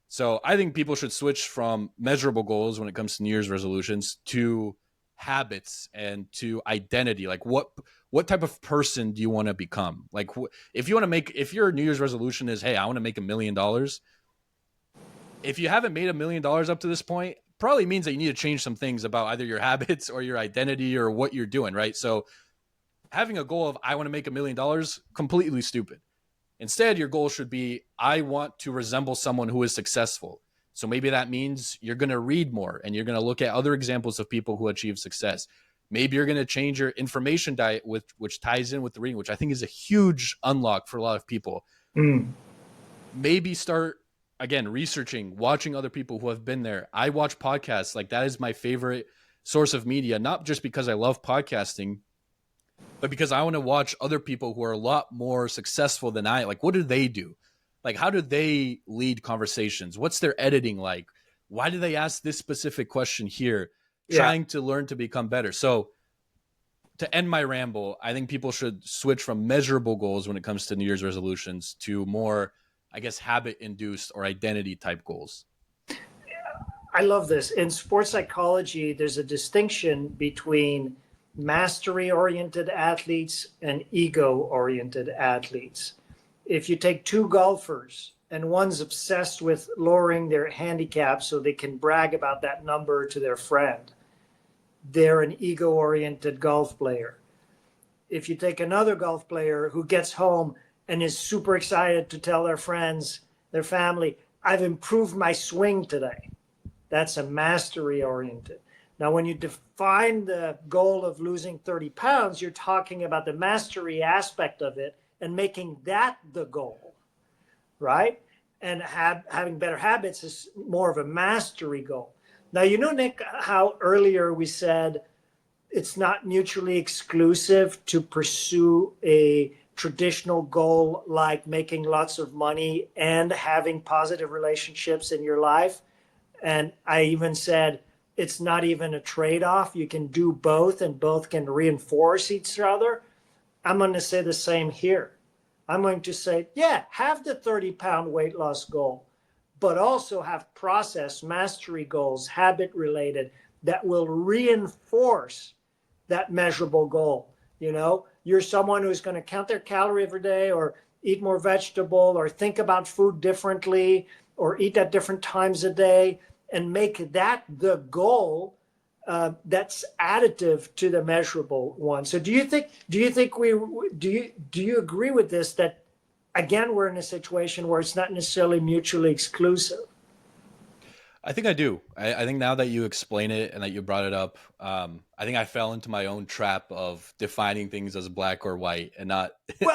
Speaker 1: So I think people should switch from measurable goals when it comes to New Year's resolutions to habits and to identity. Like, what type of person do you want to become? Like, if your New Year's resolution is, hey, I want to make $1 million. If you haven't made $1 million up to this point, probably means that you need to change some things about either your habits or your identity or what you're doing, right? So having a goal of, I want to make $1 million, completely stupid. Instead, your goal should be, I want to resemble someone who is successful. So maybe that means you're going to read more and you're going to look at other examples of people who achieve success. Maybe you're going to change your information diet, which ties in with the reading, which I think is a huge unlock for a lot of people. Maybe start, again, researching, watching other people who have been there. I watch podcasts. Like, that is my favorite source of media, not just because I love podcasting, but because I want to watch other people who are a lot more successful than I. Like, what do they do? Like, how do they lead conversations? What's their editing like? why do they ask this specific question here?
Speaker 2: Yeah.
Speaker 1: Trying to learn to become better. So to end my ramble, I think people should switch from measurable goals when it comes to New Year's resolutions to more, I guess, habit induced or identity type goals.
Speaker 2: I love this. In sports psychology, there's a distinction between mastery oriented athletes and ego oriented athletes. If you take two golfers and one's obsessed with lowering their handicap so they can brag about that number to their friend, they're an ego oriented golf player. If you take another golf player who gets home and is super excited to tell their friends, their family, I've improved my swing today, that's a mastery oriented. Now, when you define the goal of losing 30 pounds, you're talking about the mastery aspect of it and making that the goal, right? And having better habits is more of a mastery goal. Now, you know, Nick, how earlier we said it's not mutually exclusive to pursue a traditional goal like making lots of money and having positive relationships in your life. And I even said it's not even a trade-off. You can do both and both can reinforce each other. I'm going to say the same here. I'm going to say, yeah, have the 30-pound weight loss goal, but also have process mastery goals, habit related, that will reinforce that measurable goal. You know, you're someone who's going to count their calorie every day or eat more vegetable or think about food differently or eat at different times a day and make that the goal that's additive to the measurable one. So do you agree with this, that again, we're in a situation where it's not necessarily mutually exclusive?
Speaker 1: I think I do. I think now that you explain it and that you brought it up, I think I fell into my own trap of defining things as black or white and not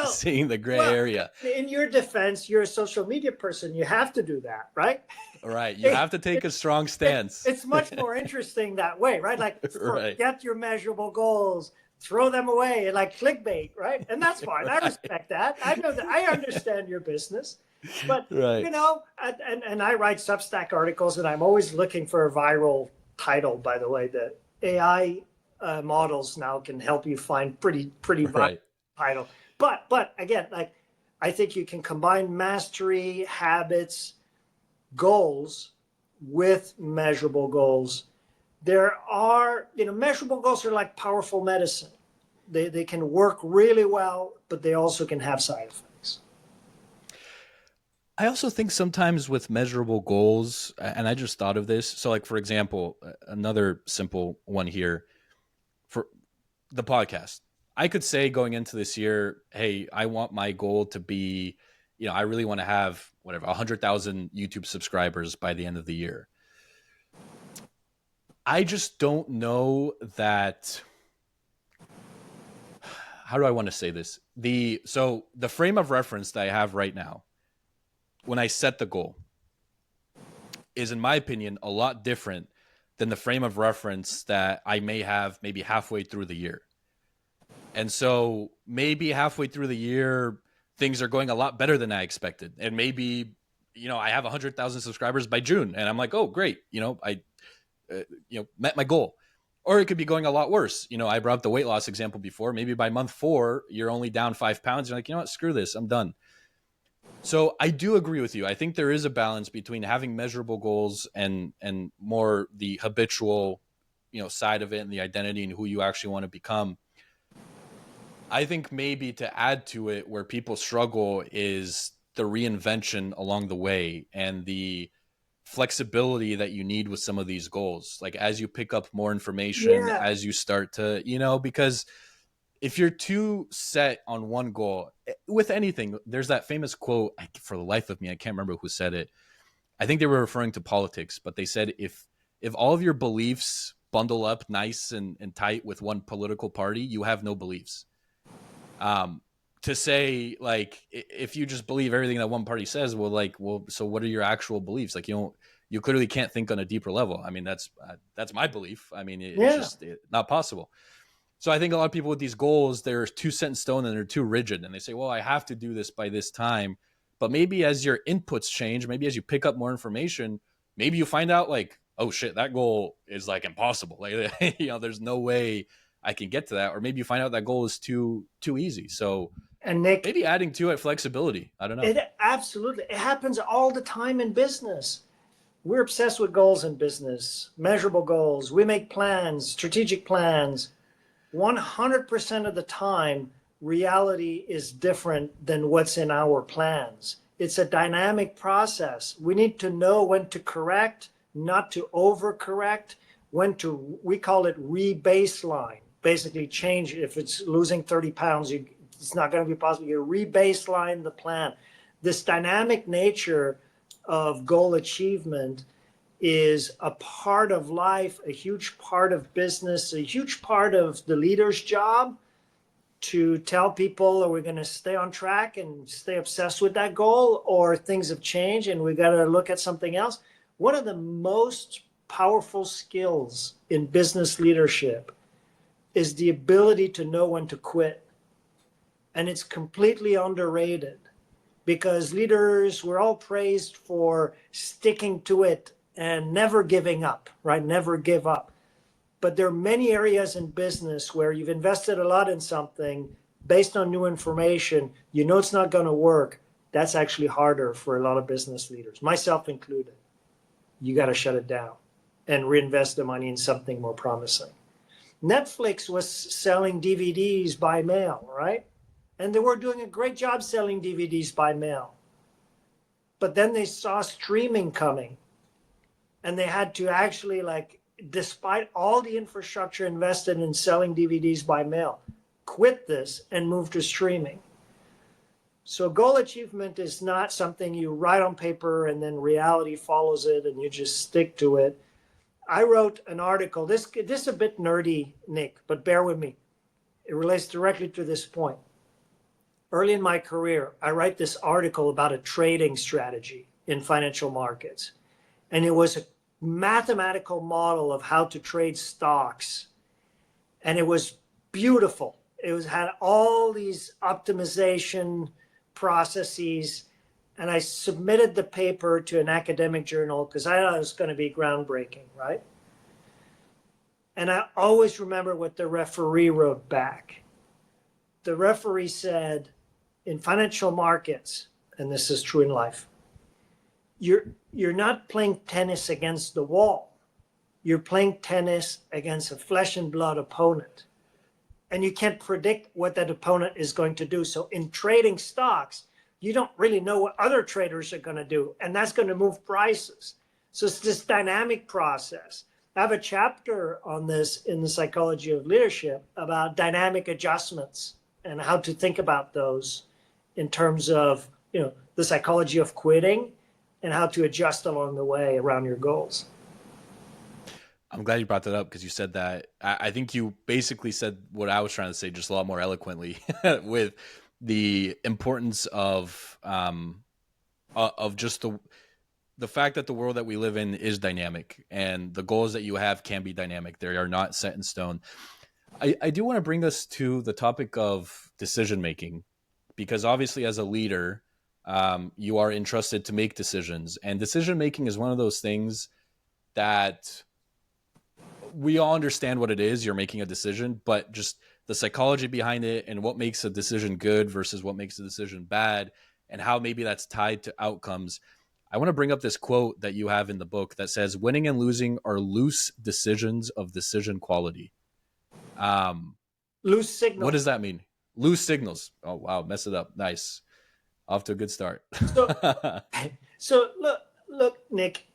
Speaker 1: seeing the gray area.
Speaker 2: In your defense, you're a social media person. You have to do that, right?
Speaker 1: Right. You have to take a strong stance.
Speaker 2: It's much more interesting that way, right? Like, forget your measurable goals, throw them away, and like clickbait, right? And that's fine. I respect that. I know that. I understand your business. But, you know, and I write Substack articles, and I'm always looking for a viral title, by the way. The AI models now can help you find pretty viral title. But again, like, I think you can combine mastery, habits, goals with measurable goals. There are, you know, measurable goals are like powerful medicine. They can work really well, but they also can have side effects.
Speaker 1: I also think sometimes with measurable goals, and I just thought of this. So, like, for example, another simple one here for the podcast. I could say going into this year, hey, I want my goal to be, you know, I really want to have whatever, 100,000 YouTube subscribers by the end of the year. I just don't know that. How do I want to say this? So the frame of reference that I have right now, when I set the goal, is, in my opinion, a lot different than the frame of reference that I may have maybe halfway through the year. And so maybe halfway through the year, things are going a lot better than I expected. And maybe, you know, I have 100,000 subscribers by June and I'm like, oh, great. You know, I met my goal. Or it could be going a lot worse. You know, I brought up the weight loss example before. Maybe by month 4, you're only down 5 pounds. You're like, you know what, screw this. I'm done. So I do agree with you. I think there is a balance between having measurable goals and more the habitual, you know, side of it and the identity and who you actually want to become. I think maybe to add to it, where people struggle is the reinvention along the way and the flexibility that you need with some of these goals. Like, as you pick up more information, as you start to, you know, because if you're too set on one goal with anything, there's that famous quote, for the life of me, I can't remember who said it. I think they were referring to politics, but they said, if all of your beliefs bundle up nice and tight with one political party, you have no beliefs. To say, like, if you just believe everything that one party says, so what are your actual beliefs? Like, you clearly can't think on a deeper level. I mean, that's my belief. I mean, it's just not possible. So I think a lot of people with these goals, they're too set in stone and they're too rigid. And they say, well, I have to do this by this time. But maybe as your inputs change, maybe as you pick up more information, maybe you find out like, oh shit, that goal is like impossible. Like, there's no way I can get to that. Or maybe you find out that goal is too easy. So
Speaker 2: And Nick,
Speaker 1: maybe adding to it flexibility. I don't know.
Speaker 2: it absolutely, it happens all the time in business. We're obsessed with goals in business, measurable goals. We make plans, strategic plans. 100% of the time, reality is different than what's in our plans. It's a dynamic process. We need to know when to correct, not to overcorrect, when to, we call it re-baseline. Basically change, if it's losing 30 pounds, it's not going to be possible. You re-baseline the plan. This dynamic nature of goal achievement is a part of life, a huge part of business, a huge part of the leader's job to tell people, are we going to stay on track and stay obsessed with that goal, or things have changed and we got to look at something else. One of the most powerful skills in business leadership is the ability to know when to quit. And it's completely underrated because leaders, we're all praised for sticking to it and never giving up, right? Never give up. But there are many areas in business where you've invested a lot in something based on new information, you know it's not going to work. That's actually harder for a lot of business leaders, myself included. You got to shut it down and reinvest the money in something more promising. Netflix was selling DVDs by mail, right? And they were doing a great job selling DVDs by mail. But then they saw streaming coming. And they had to actually, like, despite all the infrastructure invested in selling DVDs by mail, quit this and move to streaming. So goal achievement is not something you write on paper and then reality follows it and you just stick to it. I wrote an article, this is a bit nerdy, Nick, but bear with me. It relates directly to this point. Early in my career, I write this article about a trading strategy in financial markets. And it was a mathematical model of how to trade stocks. And it was beautiful. It had all these optimization processes. And I submitted the paper to an academic journal because I thought it was going to be groundbreaking, right? And I always remember what the referee wrote back. The referee said, in financial markets, and this is true in life, you're not playing tennis against the wall. You're playing tennis against a flesh and blood opponent. And you can't predict what that opponent is going to do. So in trading stocks, you don't really know what other traders are going to do. And that's going to move prices. So it's this dynamic process. I have a chapter on this in the psychology of leadership about dynamic adjustments and how to think about those in terms of, the psychology of quitting and how to adjust along the way around your goals.
Speaker 1: I'm glad you brought that up because you said that. I think you basically said what I was trying to say just a lot more eloquently with the importance of just the fact that the world that we live in is dynamic and the goals that you have can be dynamic. They are not set in stone. I do want to bring us to the topic of decision making because obviously as a leader, you are entrusted to make decisions, and decision making is one of those things that we all understand what it is. You're making a decision, but just the psychology behind it and what makes a decision good versus what makes a decision bad and how maybe that's tied to outcomes. I want to bring up this quote that you have in the book that says, winning and losing are loose decisions of decision quality.
Speaker 2: Loose signals.
Speaker 1: What does that mean? Loose signals. Oh, wow. Mess it up. Nice. Off to a good start.
Speaker 2: So look, Nick,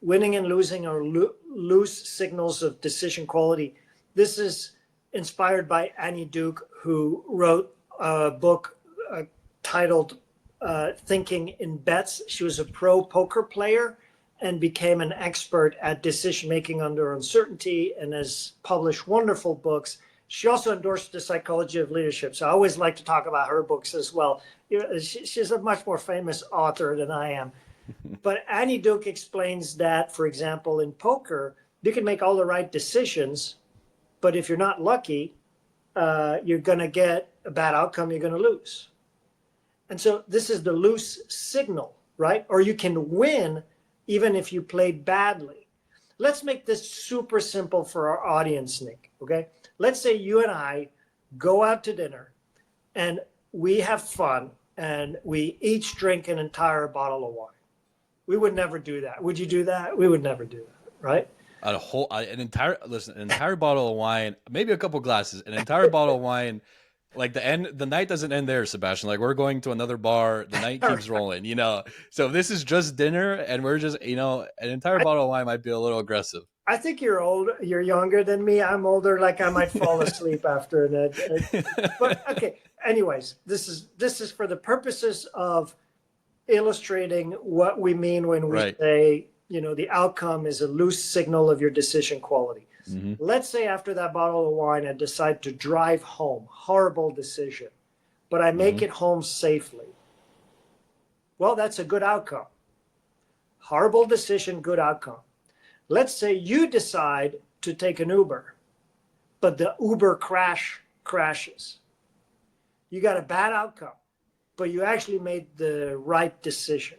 Speaker 2: winning and losing are loose signals of decision quality. This is inspired by Annie Duke, who wrote a book titled Thinking in Bets. She was a pro poker player and became an expert at decision making under uncertainty and has published wonderful books. She also endorsed the psychology of leadership. So I always like to talk about her books as well. She's a much more famous author than I am. But Annie Duke explains that, for example, in poker, you can make all the right decisions, but if you're not lucky, you're going to get a bad outcome, you're going to lose. And so this is the loose signal, right? Or you can win even if you played badly. Let's make this super simple for our audience, Nick. Okay. Let's say you and I go out to dinner and we have fun and we each drink an entire bottle of wine. We would never do that. Would you do that? We would never do that, right?
Speaker 1: An entire bottle of wine, maybe a couple glasses, an entire bottle of wine. Like the night doesn't end there, Sebastian. Like we're going to another bar, the night keeps rolling, So if this is just dinner and we're just, an entire bottle of wine might be a little aggressive.
Speaker 2: I think you're old. You're younger than me. I'm older. Like I might fall asleep after that. But okay. Anyways, this is for the purposes of illustrating what we mean when we say, the outcome is a loose signal of your decision quality. Mm-hmm. Let's say after that bottle of wine, I decide to drive home. Horrible decision, but I make it home safely. Well, that's a good outcome. Horrible decision, good outcome. Let's say you decide to take an Uber, but the Uber crashes. You got a bad outcome, but you actually made the right decision.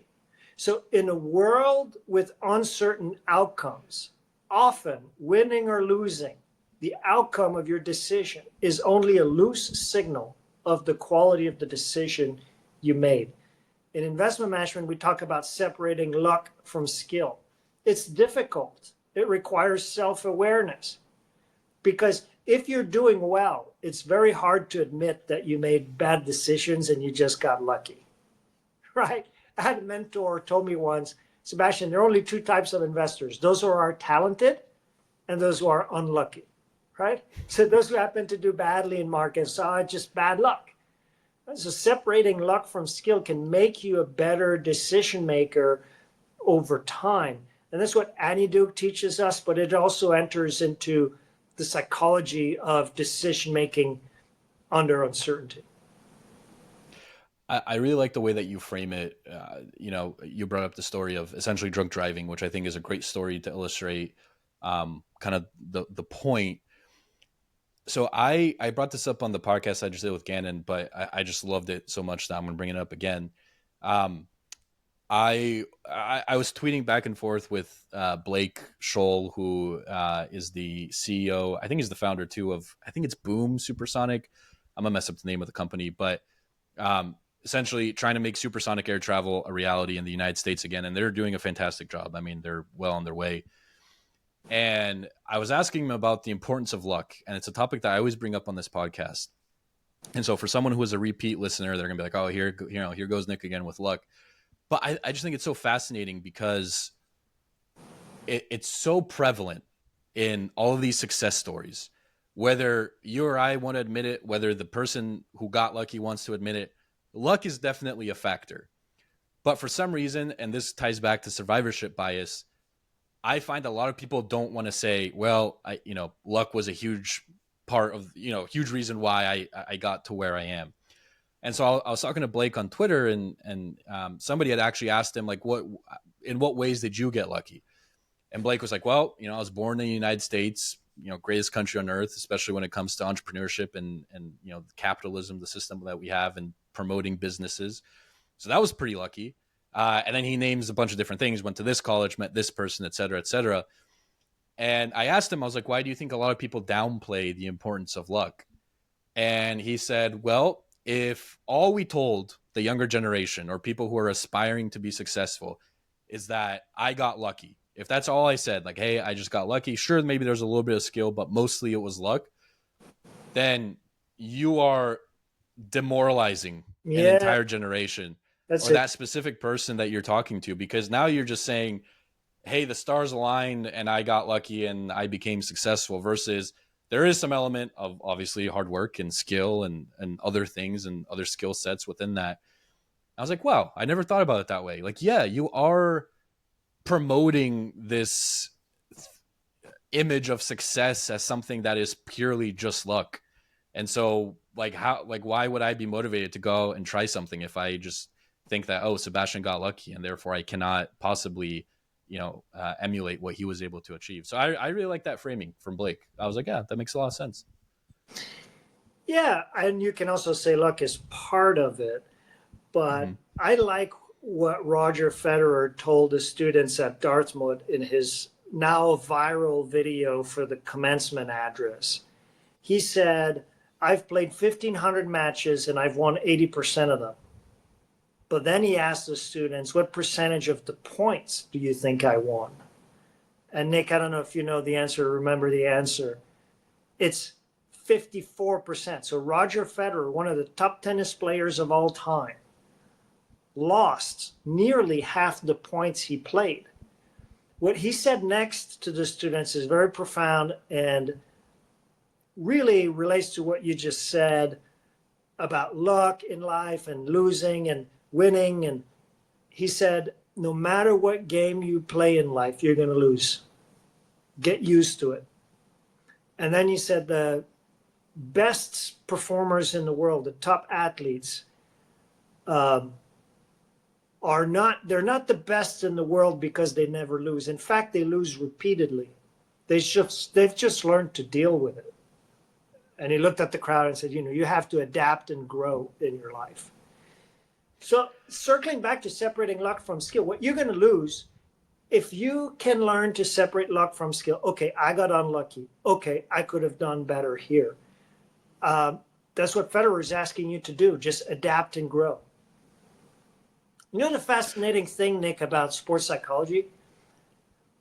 Speaker 2: So in a world with uncertain outcomes, often winning or losing, the outcome of your decision is only a loose signal of the quality of the decision you made. In investment management, we talk about separating luck from skill. It's difficult. It requires self-awareness. Because if you're doing well, it's very hard to admit that you made bad decisions and you just got lucky, right? I had a mentor who told me once, Sebastian, there are only two types of investors. Those who are talented and those who are unlucky, right? So those who happen to do badly in markets are just bad luck. So separating luck from skill can make you a better decision maker over time. And that's what Annie Duke teaches us, but it also enters into the psychology of decision making under uncertainty.
Speaker 1: I really like the way that you frame it. You brought up the story of essentially drunk driving, which I think is a great story to illustrate kind of the point. So I brought this up on the podcast I just did with Gannon, but I just loved it so much that I'm going to bring it up again. I was tweeting back and forth with Blake Scholl, who is the CEO. I think he's the founder too of, I think it's Boom Supersonic. I'm gonna mess up the name of the company, but essentially trying to make supersonic air travel a reality in the United States again. And they're doing a fantastic job. I mean, they're well on their way. And I was asking him about the importance of luck. And it's a topic that I always bring up on this podcast. And so for someone who is a repeat listener, they're gonna be like, oh, here goes Nick again with luck. But I just think it's so fascinating because it's so prevalent in all of these success stories, whether you or I want to admit it, whether the person who got lucky wants to admit it. Luck is definitely a factor. But for some reason, and this ties back to survivorship bias, I find a lot of people don't want to say, well, luck was a huge part of, huge reason why I got to where I am. And so I was talking to Blake on Twitter, and somebody had actually asked him, like, in what ways did you get lucky? And Blake was like, well, I was born in the United States, greatest country on earth, especially when it comes to entrepreneurship and capitalism, the system that we have, and promoting businesses. So that was pretty lucky. And then he names a bunch of different things, went to this college, met this person, et cetera, et cetera. And I asked him, I was like, why do you think a lot of people downplay the importance of luck? And he said, well, if all we told the younger generation or people who are aspiring to be successful is that I got lucky, if that's all I said, like, hey, I just got lucky, sure, maybe there's a little bit of skill, but mostly it was luck, then you are demoralizing an entire generation that specific person that you're talking to, because now you're just saying, hey, the stars aligned and I got lucky and I became successful, versus there is some element of obviously hard work and skill and other things and other skill sets within that. I was like, wow, I never thought about it that way. Like, yeah, you are promoting this image of success as something that is purely just luck. And so why would I be motivated to go and try something if I just think that, oh, Sebastian got lucky and therefore I cannot possibly emulate what he was able to achieve. So I really like that framing from Blake. I was like, yeah, that makes a lot of sense.
Speaker 2: Yeah. And you can also say luck is part of it, but I like what Roger Federer told the students at Dartmouth in his now viral video for the commencement address. He said, I've played 1,500 matches and I've won 80% of them. But then he asked the students, what percentage of the points do you think I won? And Nick, I don't know if you know the answer, remember the answer. It's 54%. So Roger Federer, one of the top tennis players of all time, lost nearly half the points he played. What he said next to the students is very profound and really relates to what you just said about luck in life and losing and winning. And he said, no matter what game you play in life, you're going to lose. Get used to it. And then he said the best performers in the world, the top athletes, they're not the best in the world because they never lose. In fact, they lose repeatedly. They've just learned to deal with it. And he looked at the crowd and said, you have to adapt and grow in your life. So circling back to separating luck from skill, what you're going to lose, if you can learn to separate luck from skill, okay, I got unlucky. Okay, I could have done better here. That's what Federer is asking you to do, just adapt and grow. You know the fascinating thing, Nick, about sports psychology?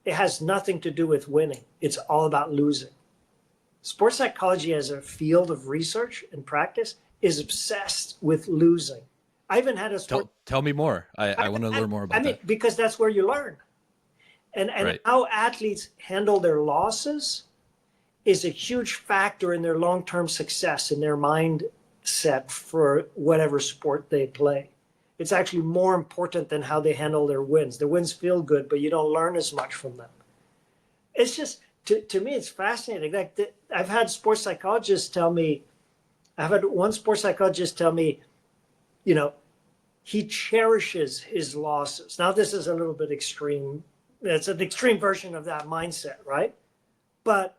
Speaker 2: It has nothing to do with winning. It's all about losing. Sports psychology as a field of research and practice is obsessed with losing. I even had a sport.
Speaker 1: Tell me more. I want to learn more about that.
Speaker 2: Because that's where you learn. And
Speaker 1: Right.
Speaker 2: how athletes handle their losses is a huge factor in their long-term success and their mindset for whatever sport they play. It's actually more important than how they handle their wins. The wins feel good, but you don't learn as much from them. It's just, to me, it's fascinating. Like I've had sports psychologists tell me, I've had one sports psychologist tell me, he cherishes his losses. Now, this is a little bit extreme. It's an extreme version of that mindset, right? But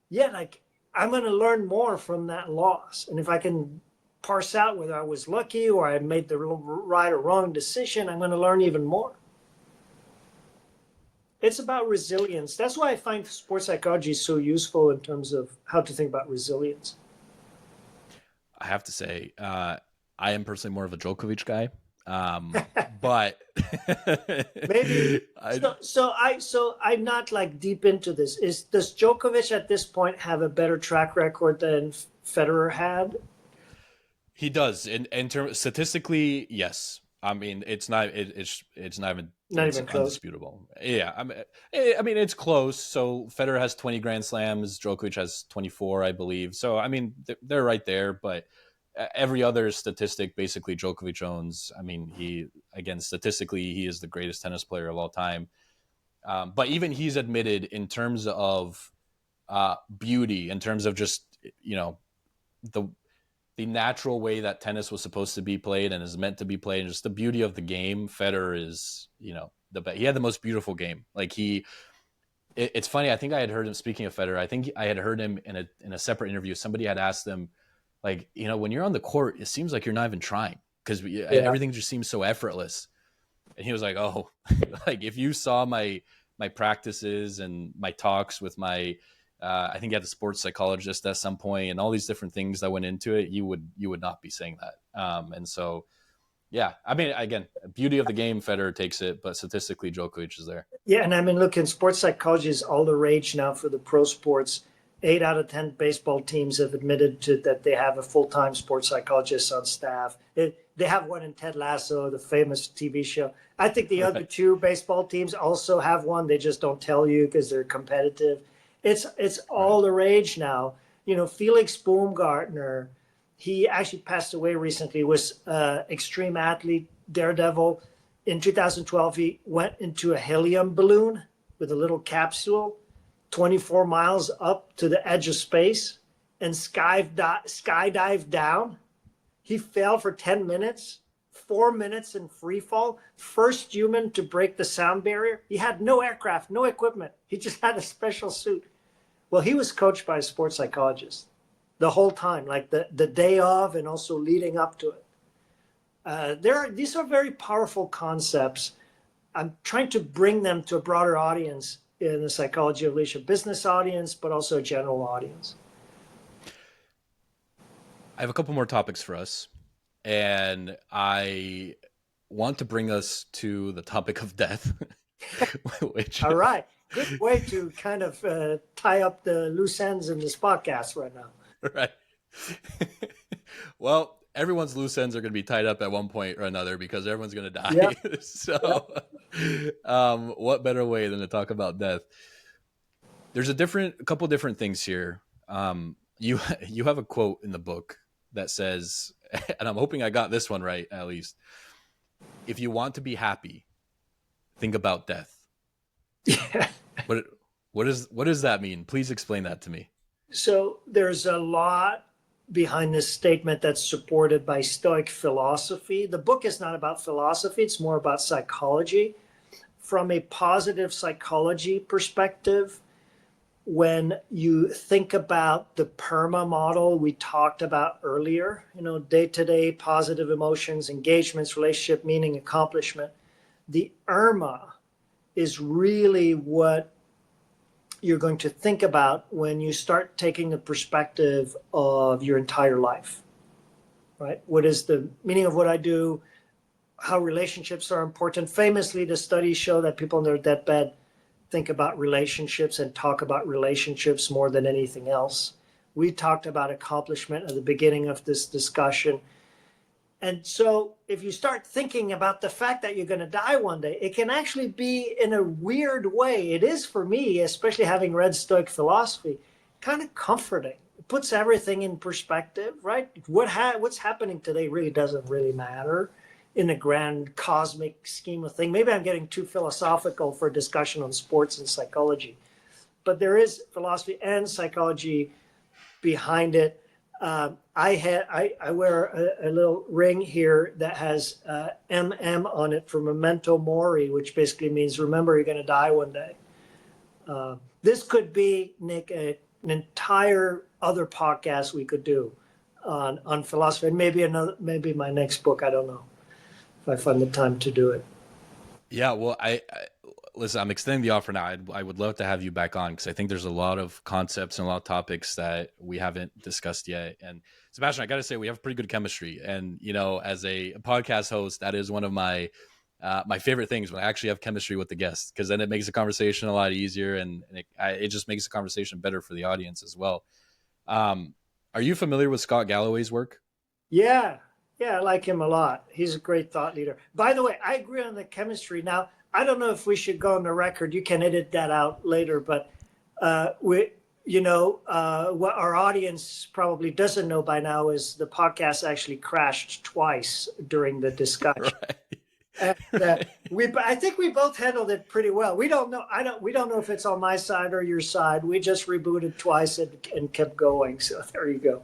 Speaker 2: yeah, like I'm going to learn more from that loss. And if I can parse out whether I was lucky or I made the right or wrong decision, I'm going to learn even more. It's about resilience. That's why I find sports psychology so useful in terms of how to think about resilience.
Speaker 1: I have to say, I am personally more of a Djokovic guy, but
Speaker 2: maybe. So I'm not like deep into this. Does Djokovic at this point have a better track record than Federer had?
Speaker 1: He does. In terms statistically, yes. I mean, it's not even close. Undisputable. Yeah, I mean, it's close. So Federer has 20 Grand Slams, Djokovic has 24, I believe. So I mean, they're right there. But every other statistic, basically, Djokovic owns. I mean, statistically, he is the greatest tennis player of all time. But even he's admitted, in terms of beauty, in terms of just the natural way that tennis was supposed to be played and is meant to be played, and just the beauty of the game, Federer is, the best. He had the most beautiful game. Like it's funny. I think I had heard him, speaking of Federer, I think I had heard him in a separate interview. Somebody had asked him, like, when you're on the court, it seems like you're not even trying because everything just seems so effortless. And he was like, oh, like if you saw my practices and my talks with my, I think he had a sports psychologist at some point, and all these different things that went into it, you would not be saying that. And so, yeah, I mean, again, beauty of the game, Federer takes it, but statistically, Djokovic is there.
Speaker 2: Yeah, and I mean, look, in sports psychology is all the rage now for the pro sports. 8 out of 10 baseball teams have admitted that they have a full-time sports psychologist on staff. They have one in Ted Lasso, the famous TV show. I think the other 2 baseball teams also have one. They just don't tell you because they're competitive. It's all the rage now. Felix Baumgartner, he actually passed away recently, was an extreme athlete, daredevil. In 2012, he went into a helium balloon with a little capsule, 24 miles up to the edge of space, and skydived down. He fell for 10 minutes, 4 minutes in free fall. First human to break the sound barrier. He had no aircraft, no equipment. He just had a special suit. Well, he was coached by a sports psychologist the whole time, like the day of and also leading up to it. These are very powerful concepts. I'm trying to bring them to a broader audience in the psychology of leadership, business audience, but also a general audience.
Speaker 1: I have a couple more topics for us, and I want to bring us to the topic of death, which,
Speaker 2: All right. Good way to kind of tie up the loose ends in this podcast right now.
Speaker 1: right. Well, everyone's loose ends are going to be tied up at one point or another because everyone's going to
Speaker 2: Yeah.
Speaker 1: die. So, what better way than to talk about death? There's a couple different things here. You have a quote in the book that says, and I'm hoping I got this one right at least. If you want to be happy, think about death.
Speaker 2: Yeah.
Speaker 1: What what does that mean? Please explain that to me.
Speaker 2: So there's a lot behind this statement that's supported by Stoic philosophy. The book is not about philosophy, it's more about psychology. From a positive psychology perspective, when you think about the PERMA model we talked about earlier, day-to-day positive emotions, engagements, relationship, meaning, accomplishment, the IRMA is really what you're going to think about when you start taking the perspective of your entire life, right? What is the meaning of what I do? How relationships are important. Famously, the studies show that people on their deathbed think about relationships and talk about relationships more than anything else. We talked about accomplishment at the beginning of this discussion. And so if you start thinking about the fact that you're going to die one day, it can actually be, in a weird way, it is for me, especially having read Stoic philosophy, kind of comforting. It puts everything in perspective, right? What's happening today really doesn't really matter in the grand cosmic scheme of things. Maybe I'm getting too philosophical for a discussion on sports and psychology, but there is philosophy and psychology behind it. I wear a little ring here that has MM on it for memento mori, which basically means remember you're going to die one day. This could be, Nick, an entire other podcast we could do on philosophy, and maybe my next book. I don't know if I find the time to do it.
Speaker 1: Yeah, well, I listen. I'm extending the offer now. I would love to have you back on because I think there's a lot of concepts and a lot of topics that we haven't discussed yet. And Sebastian, I got to say, we have pretty good chemistry. And as a podcast host, that is one of my my favorite things when I actually have chemistry with the guests, because then it makes the conversation a lot easier, and it just makes the conversation better for the audience as well. Are you familiar with Scott Galloway's work?
Speaker 2: Yeah, I like him a lot. He's a great thought leader. By the way, I agree on the chemistry. Now, I don't know if we should go on the record. You can edit that out later, but what our audience probably doesn't know by now is the podcast actually crashed twice during the discussion.
Speaker 1: Right.
Speaker 2: And I think we both handled it pretty well. We don't know. We don't know if it's on my side or your side. We just rebooted twice and kept going. So there you go.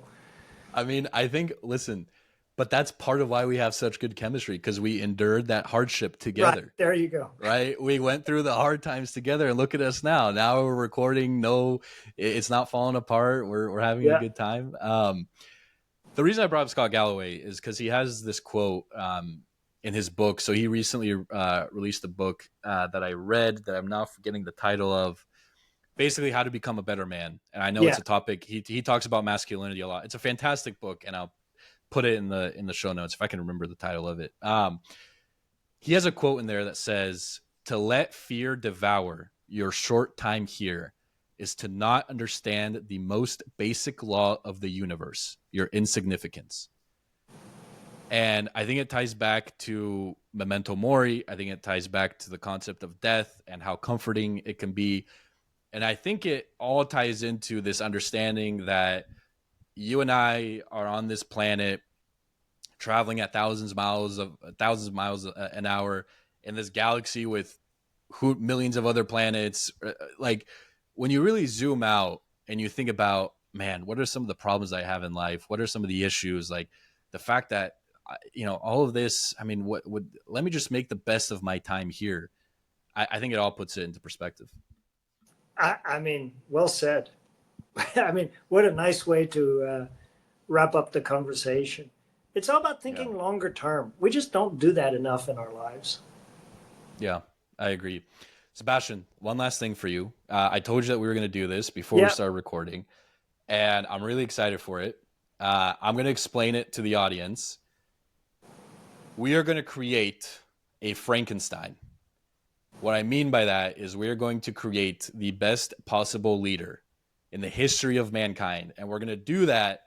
Speaker 1: I mean, I think, listen, but that's part of why we have such good chemistry, because we endured that hardship together.
Speaker 2: Right, there you go.
Speaker 1: Right? We went through the hard times together, and look at us now. Now we're recording. No, it's not falling apart. We're having a good time. The reason I brought up Scott Galloway is because he has this quote in his book. So he recently released a book that I read that I'm now forgetting the title of. Basically, how to become a better man. And I know it's a topic he talks about masculinity a lot. It's a fantastic book, and I'll put it in the show notes if I can remember the title of it. He has a quote in there that says, "To let fear devour your short time here is to not understand the most basic law of the universe, your insignificance." And I think it ties back to memento mori. I think it ties back to the concept of death and how comforting it can be. And I think it all ties into this understanding that you and I are on this planet traveling at thousands of miles an hour in this galaxy with millions of other planets. Like, when you really zoom out and you think about, man, what are some of the problems I have in life? What are some of the issues? Like the fact that, all of this, I mean, let me just make the best of my time here. I think it all puts it into perspective.
Speaker 2: I mean, well said. I mean, what a nice way to wrap up the conversation. It's all about
Speaker 1: Yeah.
Speaker 2: thinking longer term. We just don't do that enough in our lives.
Speaker 1: Yeah, I agree. Sebastian, one last thing for you. I told you that we were going to do this before we
Speaker 2: Yeah.
Speaker 1: started recording, and I'm really excited for it. I'm going to explain it to the audience. We are going to create a Frankenstein. What I mean by that is we are going to create the best possible leader in the history of mankind. And we're going to do that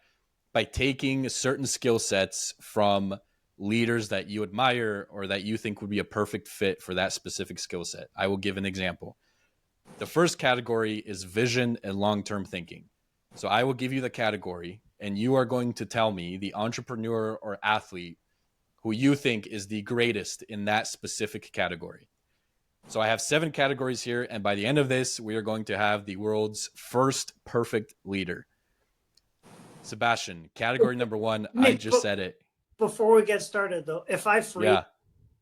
Speaker 1: by taking certain skill sets from leaders that you admire or that you think would be a perfect fit for that specific skill set. I will give an example. The first category is vision and long-term thinking. So I will give you the category, and you are going to tell me the entrepreneur or athlete who you think is the greatest in that specific category. So I have 7 categories here, and by the end of this, we are going to have the world's first perfect leader. Sebastian, category number 1, I
Speaker 2: Nick,
Speaker 1: just said it.
Speaker 2: before we get started, though, if I freeze,
Speaker 1: Yeah.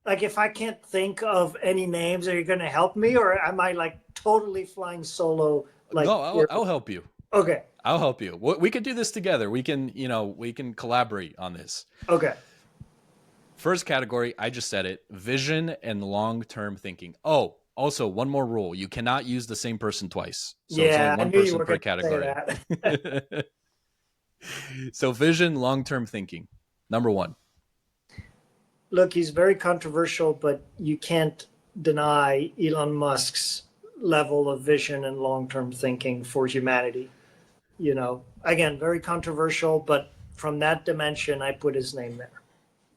Speaker 2: like if I can't think of any names, are you going to help me, or am I like totally flying solo? Like,
Speaker 1: No, I'll help you.
Speaker 2: Okay.
Speaker 1: I'll help you. We could do this together. We can collaborate on this.
Speaker 2: Okay.
Speaker 1: First category, I just said it, vision and long-term thinking. Oh, also one more rule. You cannot use the same person twice. So it's only
Speaker 2: Yeah, I
Speaker 1: one
Speaker 2: knew you
Speaker 1: person
Speaker 2: were
Speaker 1: per
Speaker 2: going to say
Speaker 1: category.
Speaker 2: that.
Speaker 1: So vision, long-term thinking. Number 1.
Speaker 2: Look, he's very controversial, but you can't deny Elon Musk's level of vision and long-term thinking for humanity. You know, again, very controversial, but from that dimension, I put his name there.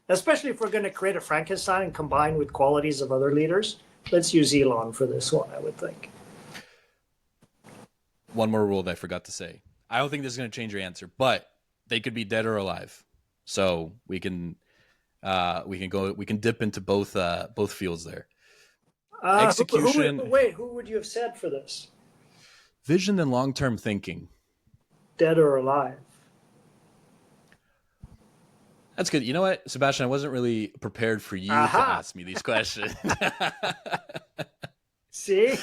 Speaker 2: Especially if we're going to create a Frankenstein and combine with qualities of other leaders. Let's use Elon for this one, I would think.
Speaker 1: One more rule that I forgot to say. I don't think this is going to change your answer, but they could be dead or alive. So we can dip into both fields there. Execution,
Speaker 2: Who would you have said for this?
Speaker 1: vision, and long-term thinking.
Speaker 2: Dead or alive?
Speaker 1: That's good. You know what, Sebastian? I wasn't really prepared for you to ask me these questions.
Speaker 2: See?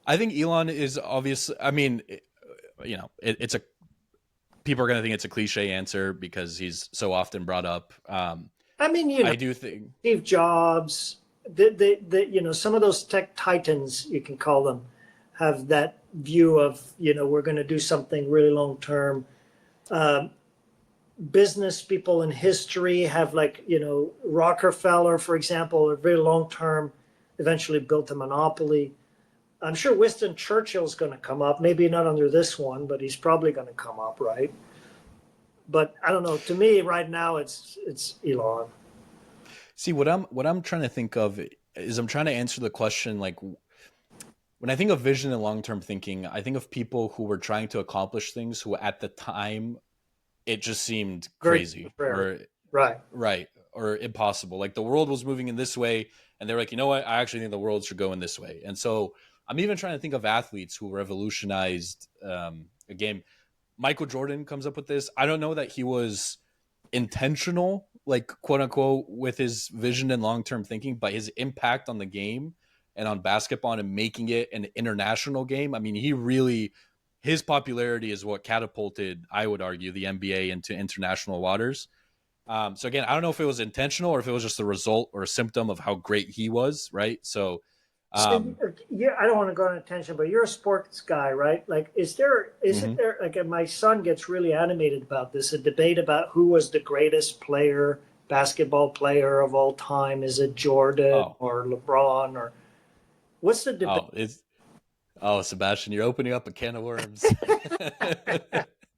Speaker 1: I think Elon is obvious. I mean, it's a people are going to think it's a cliche answer because he's so often brought up.
Speaker 2: I mean,
Speaker 1: I do think
Speaker 2: Steve Jobs, some of those tech titans, you can call them, have that view of, we're going to do something really long term. Business people in history have Rockefeller, for example, a very long term, eventually built a monopoly. I'm sure Winston Churchill's going to come up, maybe not under this one, but he's probably going to come up, right? But I don't know. To me, right now, it's Elon.
Speaker 1: See, what I'm trying to think of is I'm trying to answer the question like when I think of vision and long-term thinking, I think of people who were trying to accomplish things who at the time it just seemed crazy or right or impossible. Like the world was moving in this way, and they're like, you know what? I actually think the world should go in this way. And so I'm even trying to think of athletes who revolutionized a game. Michael Jordan comes up with this. I don't know that he was intentional, like quote unquote, with his vision and long-term thinking, but his impact on the game and on basketball and making it an international game. I mean, his popularity is what catapulted, I would argue, the NBA into international waters. So again, I don't know if it was intentional or if it was just a result or a symptom of how great he was, right? So
Speaker 2: I don't want to go on attention, but you're a sports guy, right? Like, isn't there, like, my son gets really animated about this, a debate about who was the greatest basketball player of all time? Is it Jordan or LeBron or what's the debate?
Speaker 1: Sebastian, you're opening up a can of worms.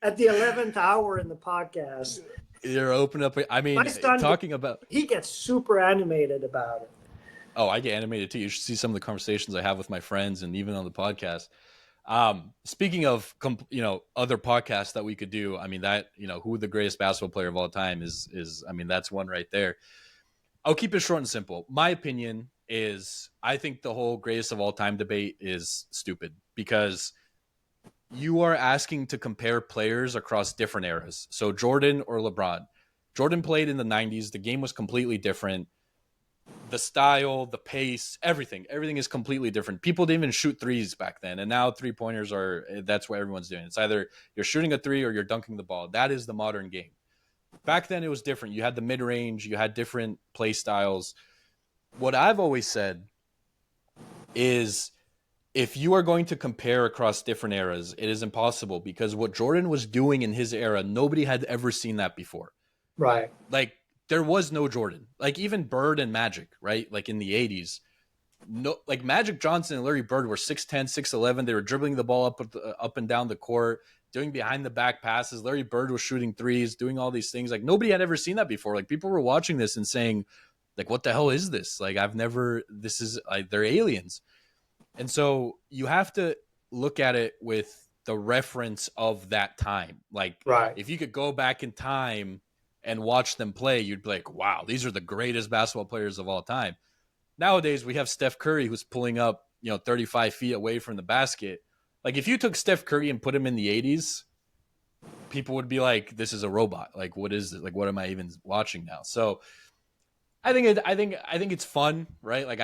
Speaker 2: At the 11th hour in the podcast.
Speaker 1: You're opening up,
Speaker 2: he gets super animated about it.
Speaker 1: Oh, I get animated too. You should see some of the conversations I have with my friends and even on the podcast. Speaking of, other podcasts that we could do, I mean, that, who the greatest basketball player of all time is, I mean, that's one right there. I'll keep it short and simple. My opinion is I think the whole greatest of all time debate is stupid because you are asking to compare players across different eras. So Jordan or LeBron. Jordan played in the 90s. The game was completely different. the style, the pace, everything is completely different. People didn't even shoot threes back then, and now 3-pointers that's what everyone's doing. It's either you're shooting a three or you're dunking the ball. That is the modern game. Back then it was different. You had the mid-range, you had different play styles. What I've always said is, if you are going to compare across different eras, it is impossible, because what Jordan was doing in his era, nobody had ever seen that before.
Speaker 2: Right.
Speaker 1: Like, there was no Jordan. Like, even Bird and Magic, right? Like in the 80s, no, like Magic Johnson and Larry Bird were 6'10", 6'11". They were dribbling the ball up and down the court, doing behind the back passes. Larry Bird was shooting threes, doing all these things. Like, nobody had ever seen that before. Like, people were watching this and saying, like, what the hell is this? Like, this is like, they're aliens. And so you have to look at it with the reference of that time. Like,
Speaker 2: Right.
Speaker 1: if you could go back in time and watch them play, you'd be like, wow, these are the greatest basketball players of all time. Nowadays, we have Steph Curry, who's pulling up, 35 feet away from the basket. Like, if you took Steph Curry and put him in the 80s, people would be like, this is a robot. Like, what is it? Like, what am I even watching now? So I think it's fun, right? Like,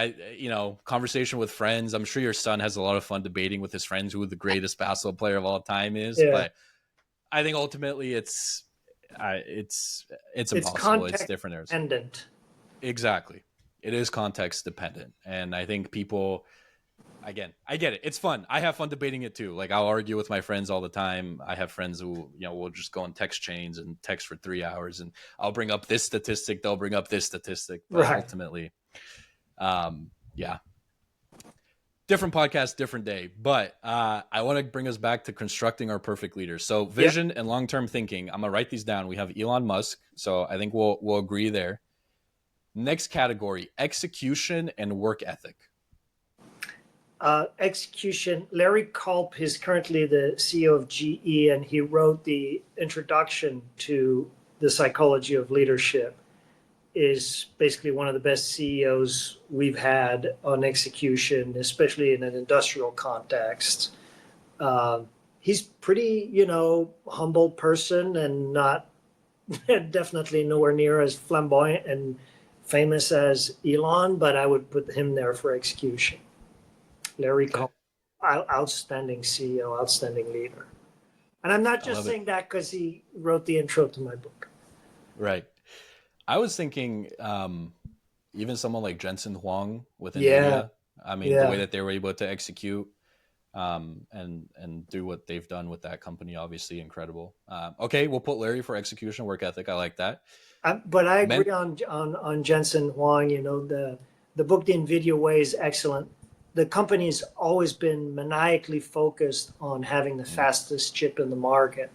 Speaker 1: conversation with friends. I'm sure your son has a lot of fun debating with his friends who the greatest basketball player of all time is.
Speaker 2: Yeah.
Speaker 1: But I think ultimately it's impossible.
Speaker 2: Context
Speaker 1: It's different eras.
Speaker 2: dependent.
Speaker 1: Exactly. It is context dependent. And I think people, again, I get it. It's fun. I have fun debating it too. Like, I'll argue with my friends all the time. I have friends who, will just go on text chains and text for 3 hours, and I'll bring up this statistic. They'll bring up this statistic. But
Speaker 2: Right.
Speaker 1: ultimately, yeah. Different podcast, different day. But I want to bring us back to constructing our perfect leaders. So vision and long-term thinking. I'm going to write these down. We have Elon Musk. So I think we'll agree there. Next category, execution and work ethic.
Speaker 2: Execution. Larry Culp is currently the CEO of GE, and he wrote the introduction to the psychology of leadership. Is basically one of the best CEOs we've had on execution, especially in an industrial context. He's pretty, humble person, and not definitely nowhere near as flamboyant and famous as Elon, but I would put him there for execution. Larry Culp, outstanding CEO, outstanding leader. And I'm not just saying that because he wrote the intro to my book.
Speaker 1: Right. I was thinking even someone like Jensen Huang with NVIDIA. I mean, the way that they were able to execute and do what they've done with that company, obviously incredible. Okay, we'll put Larry for execution, work ethic. I like that.
Speaker 2: But I agree on Jensen Huang. The book The NVIDIA Way is excellent. The company's always been maniacally focused on having the fastest chip in the market,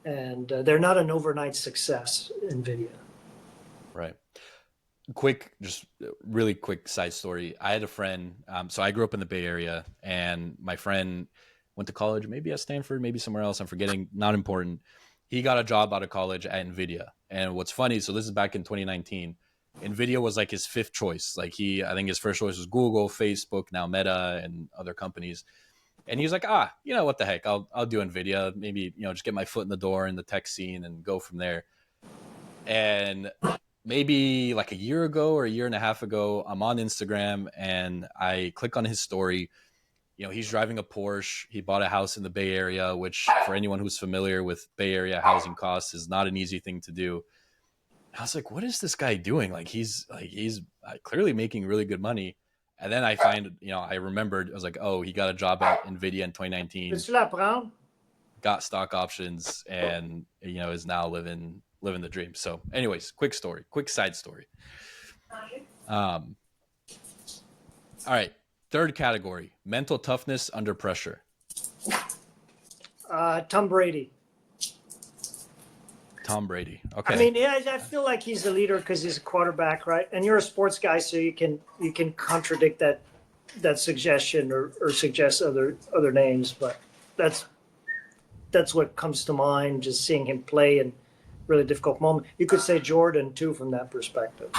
Speaker 2: and they're not an overnight success, NVIDIA.
Speaker 1: Right. Just really quick side story. I had a friend. So I grew up in the Bay Area, and my friend went to college, maybe at Stanford, maybe somewhere else. I'm forgetting. Not important. He got a job out of college at NVIDIA. And what's funny, so this is back in 2019. NVIDIA was like his fifth choice. Like, I think his first choice was Google, Facebook, now Meta, and other companies. And he's like, what the heck? I'll do NVIDIA. Maybe, just get my foot in the door in the tech scene and go from there. And maybe like a year ago or a year and a half ago, I'm on Instagram and I click on his story. He's driving a Porsche. He bought a house in the Bay Area, which for anyone who's familiar with Bay Area housing costs is not an easy thing to do. I was like, what is this guy doing? He's clearly making really good money. And then I I remembered, I was like, oh, he got a job at NVIDIA in 2019, got stock options, and, is now living the dream. So anyways, quick side story. All right. Third category, mental toughness under pressure.
Speaker 2: Tom Brady.
Speaker 1: Tom Brady. Okay.
Speaker 2: I mean, I feel like he's a leader because he's a quarterback, right? And you're a sports guy, so you can contradict that suggestion or suggest other names, but that's what comes to mind. Just seeing him play in really difficult moment. You could say Jordan too from that perspective.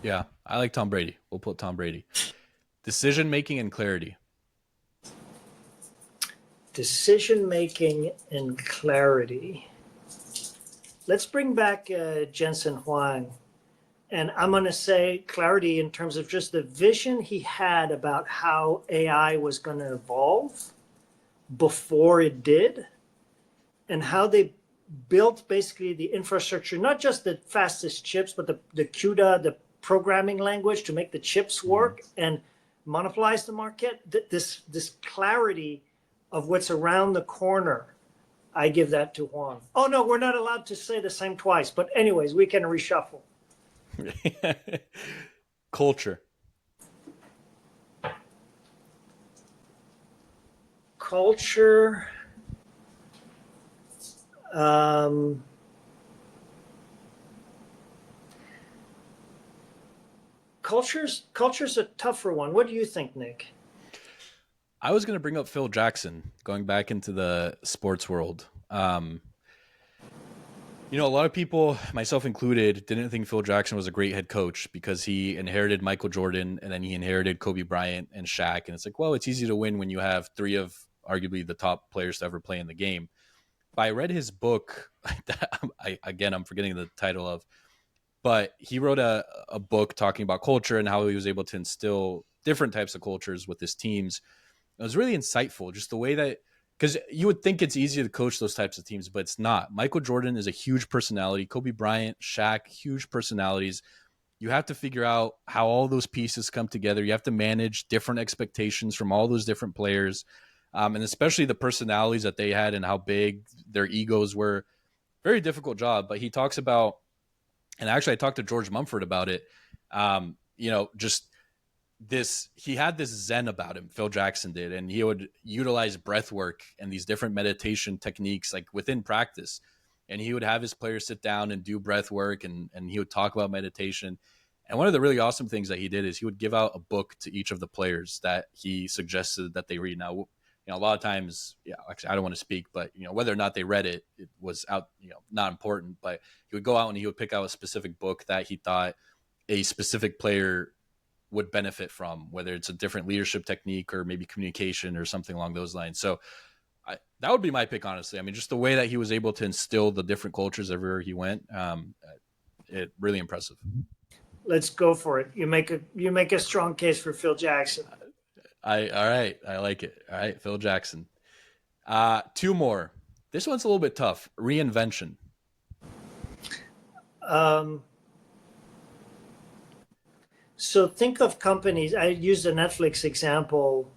Speaker 1: Yeah, I like Tom Brady. We'll put Tom Brady. Decision making and clarity.
Speaker 2: Decision making and clarity. Let's bring back Jensen Huang And I'm going to say clarity in terms of just the vision he had about how AI was going to evolve before it did, and how they built basically the infrastructure, not just the fastest chips, but the CUDA, the programming language to make the chips work and monopolize the market. This clarity of what's around the corner, I give that to Juan. Oh no, we're not allowed to say the same twice. But anyways, we can reshuffle.
Speaker 1: Culture.
Speaker 2: Culture. Culture's a tougher one. What do you think, Nick?
Speaker 1: I was going to bring up Phil Jackson, going back into the sports world. You know, a lot of people, myself included, didn't think Phil Jackson was a great head coach because he inherited Michael Jordan and then he inherited Kobe Bryant and Shaq. And it's like, well, it's easy to win when you have three of arguably the top players to ever play in the game. But I read his book. I'm forgetting the title of, but he wrote a book talking about culture and how he was able to instill different types of cultures with his teams. It was really insightful, just the way that, because you would think it's easy to coach those types of teams, but it's not. Michael Jordan is a huge personality. Kobe Bryant, Shaq, huge personalities. You have to figure out how all those pieces come together. You have to manage different expectations from all those different players, and especially the personalities that they had and how big their egos were. Very difficult job, but he talks about, and actually I talked to George Mumford about it, just this, he had this zen about him, Phil Jackson did, and he would utilize breath work and these different meditation techniques like within practice, and he would have his players sit down and do breath work, and he would talk about meditation. And one of the really awesome things that he did is he would give out a book to each of the players that he suggested that they read. Now, a lot of times, actually I don't want to speak, but whether or not they read it, it was out, not important, but he would go out and he would pick out a specific book that he thought a specific player would benefit from, whether it's a different leadership technique or maybe communication or something along those lines. So that would be my pick, honestly. I mean, just the way that he was able to instill the different cultures everywhere he went, it really impressive.
Speaker 2: Let's go for it. You make a strong case for Phil Jackson.
Speaker 1: All right. I like it. All right. Phil Jackson. Two more. This one's a little bit tough. Reinvention.
Speaker 2: So think of companies. I used a Netflix example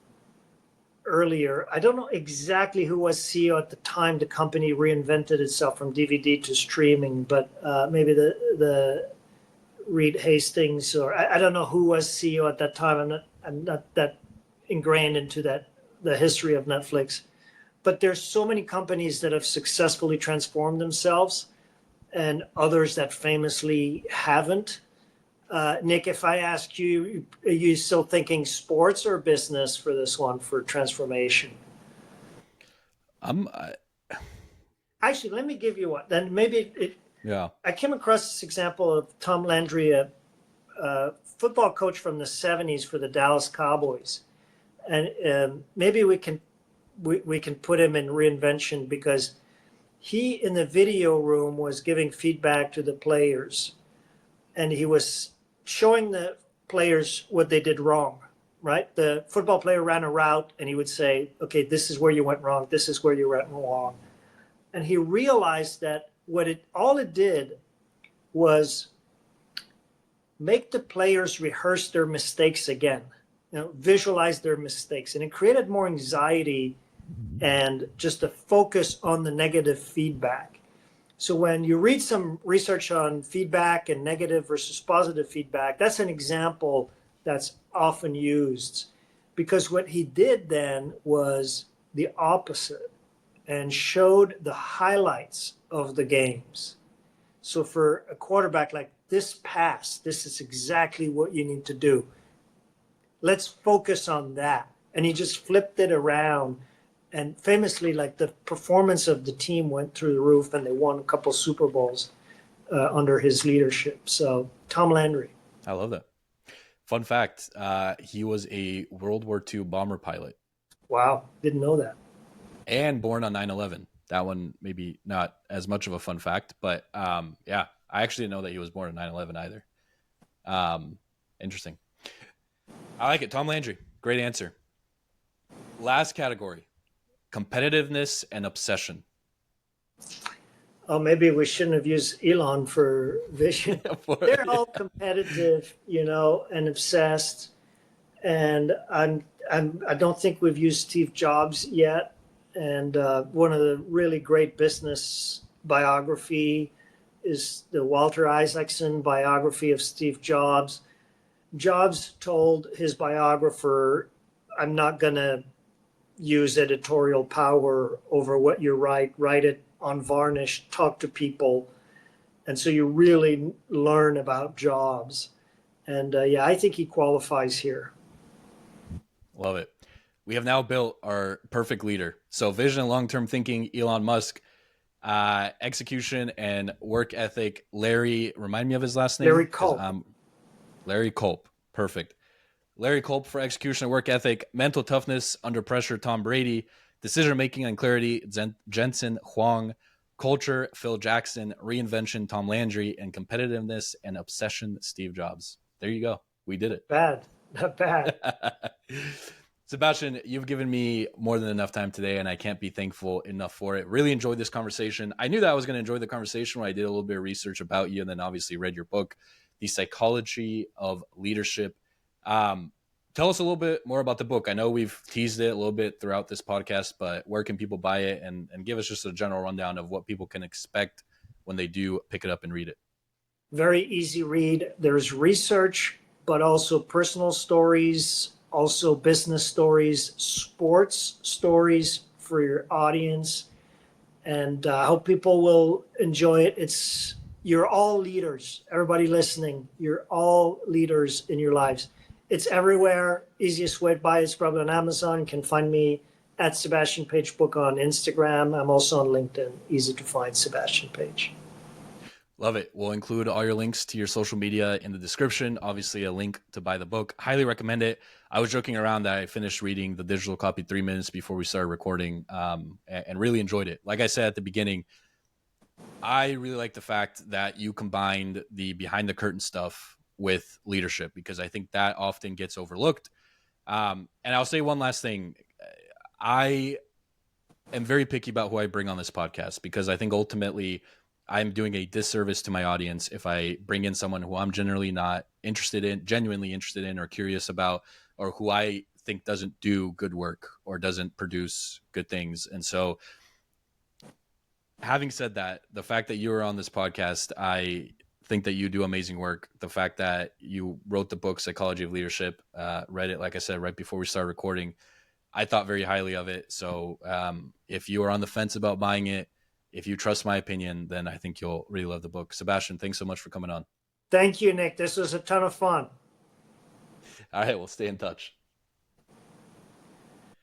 Speaker 2: earlier. I don't know exactly who was CEO at the time the company reinvented itself from DVD to streaming, but maybe the Reed Hastings, or I don't know who was CEO at that time. I'm not that ingrained into the history of Netflix. But there's so many companies that have successfully transformed themselves and others that famously haven't. Nick, if I ask you, are you still thinking sports or business for this one for transformation? Actually, let me give you one. Then maybe I came across this example of Tom Landry, a football coach from the 70s for the Dallas Cowboys. And maybe we can put him in reinvention, because he in the video room was giving feedback to the players, and he was showing the players what they did wrong, right? The football player ran a route and he would say, okay, this is where you went wrong. This is where you went wrong. And he realized that all it did was make the players rehearse their mistakes again, visualize their mistakes. And it created more anxiety and just a focus on the negative feedback. So when you read some research on feedback and negative versus positive feedback, that's an example that's often used, because what he did then was the opposite and showed the highlights of the games. So for a quarterback, like, this pass, this is exactly what you need to do. Let's focus on that. And he just flipped it around. And famously, like, the performance of the team went through the roof, and they won a couple Super Bowls under his leadership. So Tom Landry.
Speaker 1: I love that. Fun fact, he was a World War II bomber pilot.
Speaker 2: Wow, didn't know that.
Speaker 1: And born on 9/11. That one maybe not as much of a fun fact, but I actually didn't know that he was born on 9/11 either. Interesting. I like it. Tom Landry, great answer. Last category, competitiveness and obsession.
Speaker 2: Oh, maybe we shouldn't have used Elon for vision. They're all competitive, and obsessed. And I don't think we've used Steve Jobs yet. And one of the really great business biography is the Walter Isaacson biography of Steve Jobs. Jobs told his biographer, I'm not going to use editorial power over what you write it on varnish, talk to people. And so you really learn about Jobs. And yeah, I think he qualifies here.
Speaker 1: Love it. We have now built our perfect leader. So vision and long-term thinking, Elon Musk. Execution and work ethic, Larry, remind me of his last name.
Speaker 2: Larry Culp.
Speaker 1: Larry Culp. Perfect. Larry Culp for execution and work ethic, mental toughness under pressure, Tom Brady, decision-making and clarity, Jensen Huang, culture, Phil Jackson, reinvention, Tom Landry, and competitiveness and obsession, Steve Jobs. There you go. We did it.
Speaker 2: Bad. Not bad.
Speaker 1: Sebastian, you've given me more than enough time today, and I can't be thankful enough for it. Really enjoyed this conversation. I knew that I was going to enjoy the conversation when I did a little bit of research about you and then obviously read your book, The Psychology of Leadership. Tell us a little bit more about the book. I know we've teased it a little bit throughout this podcast, but where can people buy it? And give us just a general rundown of what people can expect when they do pick it up and read it.
Speaker 2: Very easy read. There's research, but also personal stories, also business stories, sports stories for your audience. And I hope people will enjoy it. You're all leaders. Everybody listening, you're all leaders in your lives. It's everywhere. Easiest way to buy it's probably on Amazon. You can find me at Sebastian Page Book on Instagram. I'm also on LinkedIn. Easy to find, Sebastian Page.
Speaker 1: Love it. We'll include all your links to your social media in the description. Obviously, a link to buy the book. Highly recommend it. I was joking around that I finished reading the digital copy 3 minutes before we started recording, and really enjoyed it. Like I said at the beginning, I really like the fact that you combined the behind the curtain stuff with leadership, because I think that often gets overlooked. And I'll say one last thing. I am very picky about who I bring on this podcast, because I think ultimately I'm doing a disservice to my audience if I bring in someone who I'm genuinely interested in or curious about, or who I think doesn't do good work or doesn't produce good things. And so, having said that, the fact that you are on this podcast, I think that you do amazing work. The fact that you wrote the book, Psychology of Leadership, read it, like I said, right before we started recording, I thought very highly of it. So if you are on the fence about buying it, if you trust my opinion, then I think you'll really love the book. Sebastian, thanks so much for coming on.
Speaker 2: Thank you, Nick. This was a ton of fun.
Speaker 1: All right, we'll stay in touch.